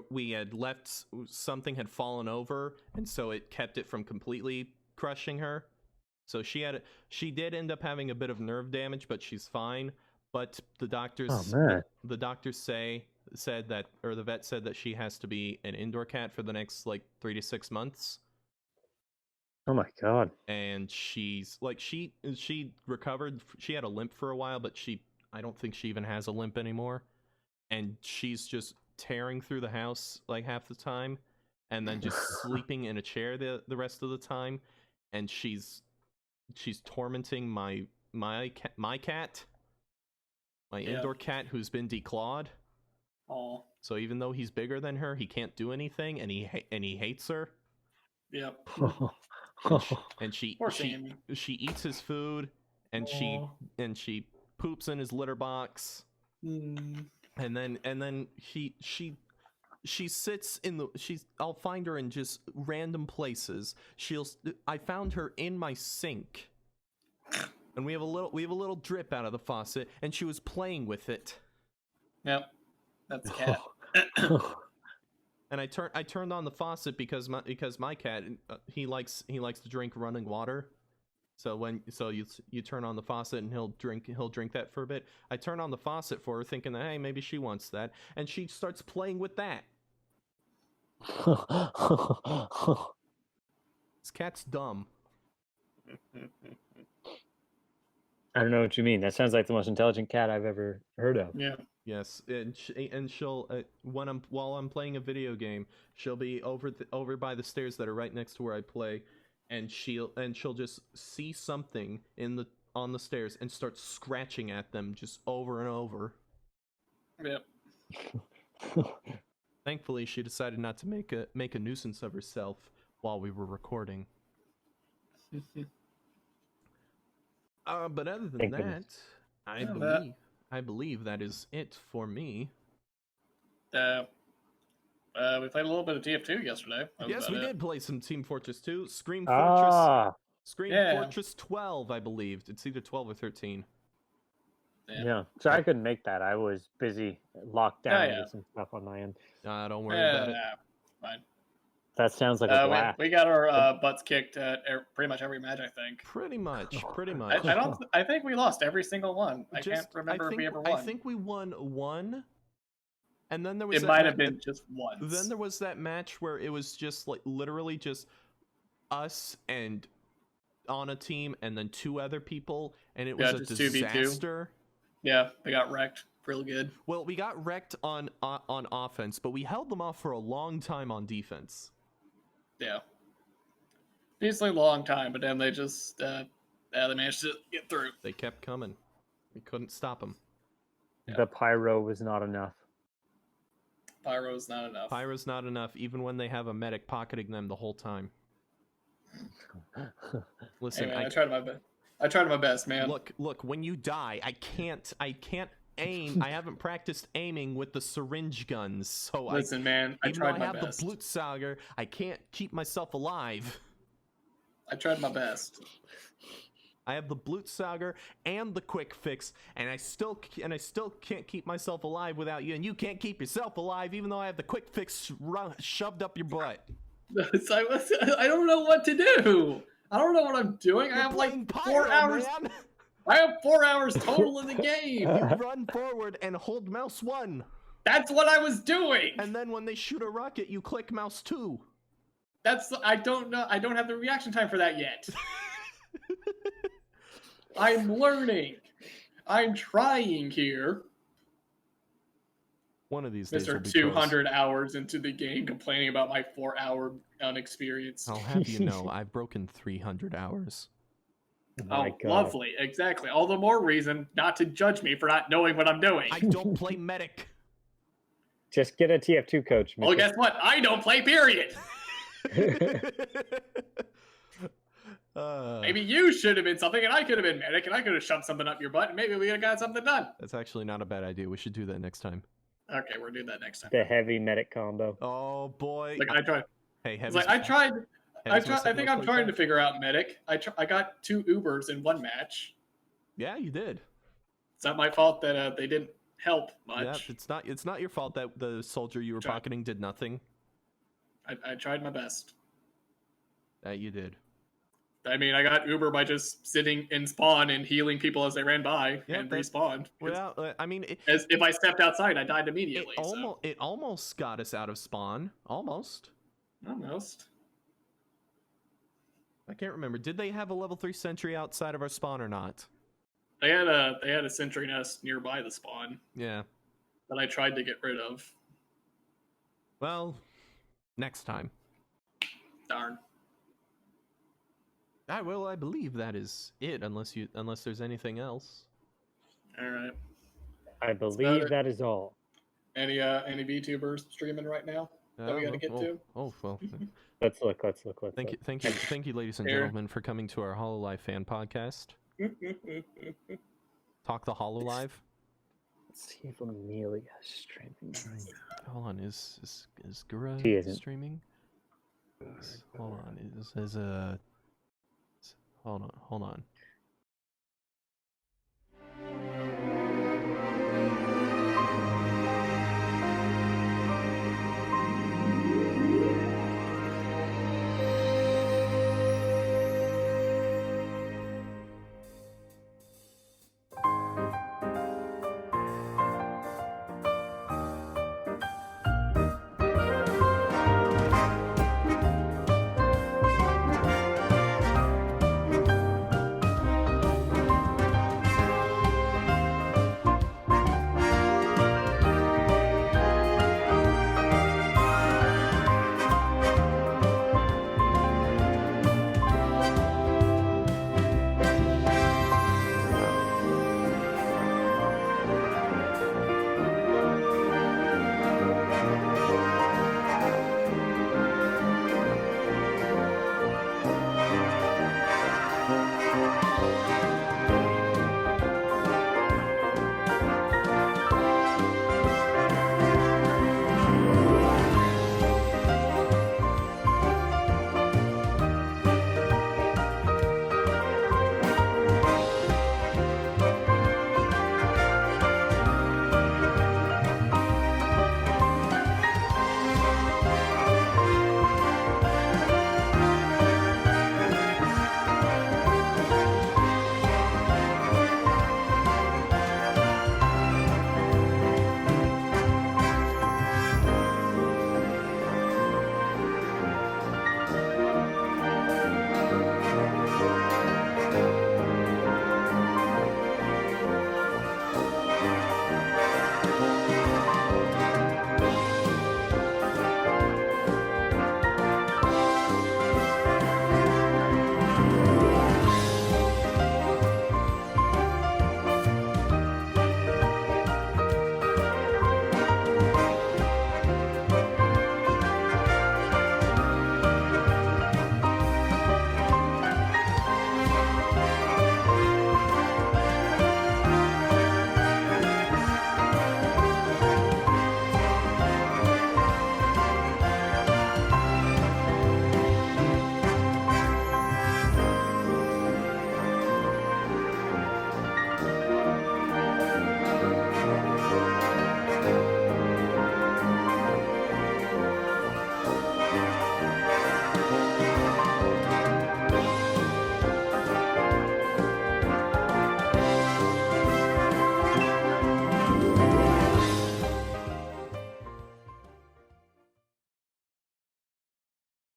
we had left, something had fallen over, and so it kept it from completely crushing her. So she did end up having a bit of nerve damage, but she's fine. But the doctors the vet said that she has to be an indoor cat for the next like 3 to 6 months. Oh my God. And she's like she recovered. She had a limp for a while, but I don't think she even has a limp anymore. And she's just tearing through the house like half the time, and then just sleeping in a chair the rest of the time. And she's tormenting my cat, my indoor cat who's been declawed. Oh. So even though he's bigger than her, he can't do anything, and he hates her. Yep. And she eats his food, and she poops in his litter box. Mm. And then she sits in I'll find her in just random places. I found her in my sink, and we have a little drip out of the faucet, and she was playing with it. Yep, that's a cat. And I turned on the faucet because my cat he likes to drink running water. So you turn on the faucet and he'll drink that for a bit. I turn on the faucet for her thinking that, hey, maybe she wants that, and she starts playing with that. This cat's dumb. I don't know what you mean. That sounds like the most intelligent cat I've ever heard of. Yeah. Yes, and she'll while I'm playing a video game, she'll be over by the stairs that are right next to where I play, and she'll just see something on the stairs and start scratching at them just over and over. Yep. Thankfully, she decided not to make a nuisance of herself while we were recording. But other than that, I believe that is it for me. We played a little bit of TF2 yesterday. Yes, we did play some Team Fortress 2. Scream Fortress 12, I believe. It's either 12 or 13. Yeah. So I couldn't make that. I was busy locked down with some stuff on my end. Don't worry about it. Fine. That sounds like a blast. We got our butts kicked at pretty much every match, I think. Pretty much. I think we lost every single one. I can't remember if we ever won. I think we won one. And then there was it might have been just once. Then there was that match where it was just like literally just us and on a team and then two other people, and it was a disaster. 2v2. Yeah, they got wrecked real good. Well, we got wrecked on offense, but we held them off for a long time on defense. Yeah. Decently long time, but then they just they managed to get through. They kept coming. We couldn't stop them. Yeah. The pyro was not enough. Pyro's not enough. Pyro's not enough, even when they have a medic pocketing them the whole time. Listen, hey man, I tried my best, man. Look. When you die, I can't aim. I haven't practiced aiming with the syringe guns, so listen, man. I tried my best. Even though I have the Blutsauger, I can't keep myself alive. I tried my best. I have the Blutsauger and the quick fix, and I still can't keep myself alive without you, and you can't keep yourself alive, even though I have the quick fix shoved up your butt. I don't know what to do. I don't know what I'm doing. I have like 4 hours. Man. I have 4 hours total in the game. You run forward and hold mouse 1. That's what I was doing. And then when they shoot a rocket, you click mouse 2. I don't know. I don't have the reaction time for that yet. I'm learning. I'm trying here. One of these days, Mr. 200 hours into the game, complaining about my 4-hour unexperience. I'll have you know, I've broken 300 hours. Oh, lovely. Exactly. All the more reason not to judge me for not knowing what I'm doing. I don't play medic. Just get a TF2 coach. Well, guess what? I don't play, period. Maybe you should have been something, and I could have been medic, and I could have shoved something up your butt, and maybe we would have got something done. That's actually not a bad idea. We should do that next time. Okay, we'll do that next time. The heavy medic combo. Oh boy! Like I tried. Hey, heavy. Like I think I'm trying to figure out medic. I got 2 Ubers in one match. Yeah, you did. It's not my fault that they didn't help much. Yeah, it's not your fault that the soldier you were pocketing did nothing. I tried my best. You did. I mean, I got Uber by just sitting in spawn and healing people as they ran by and respawned. Well, I mean, as if I stepped outside, I died immediately. It almost got us out of spawn. Almost. I can't remember. Did they have a level 3 sentry outside of our spawn or not? They had a sentry nest nearby the spawn. Yeah. That I tried to get rid of. Well, next time. Darn. I believe that is it, unless there's anything else. All right. I believe that is all. Any VTubers streaming right now that we got to get to? Oh well. Let's look. Thank you, ladies and gentlemen, for coming to our Hololive fan podcast. Talk the Hololive. Let's see if Amelia's streaming. Hold on, is Gura streaming? Hold on, hold on.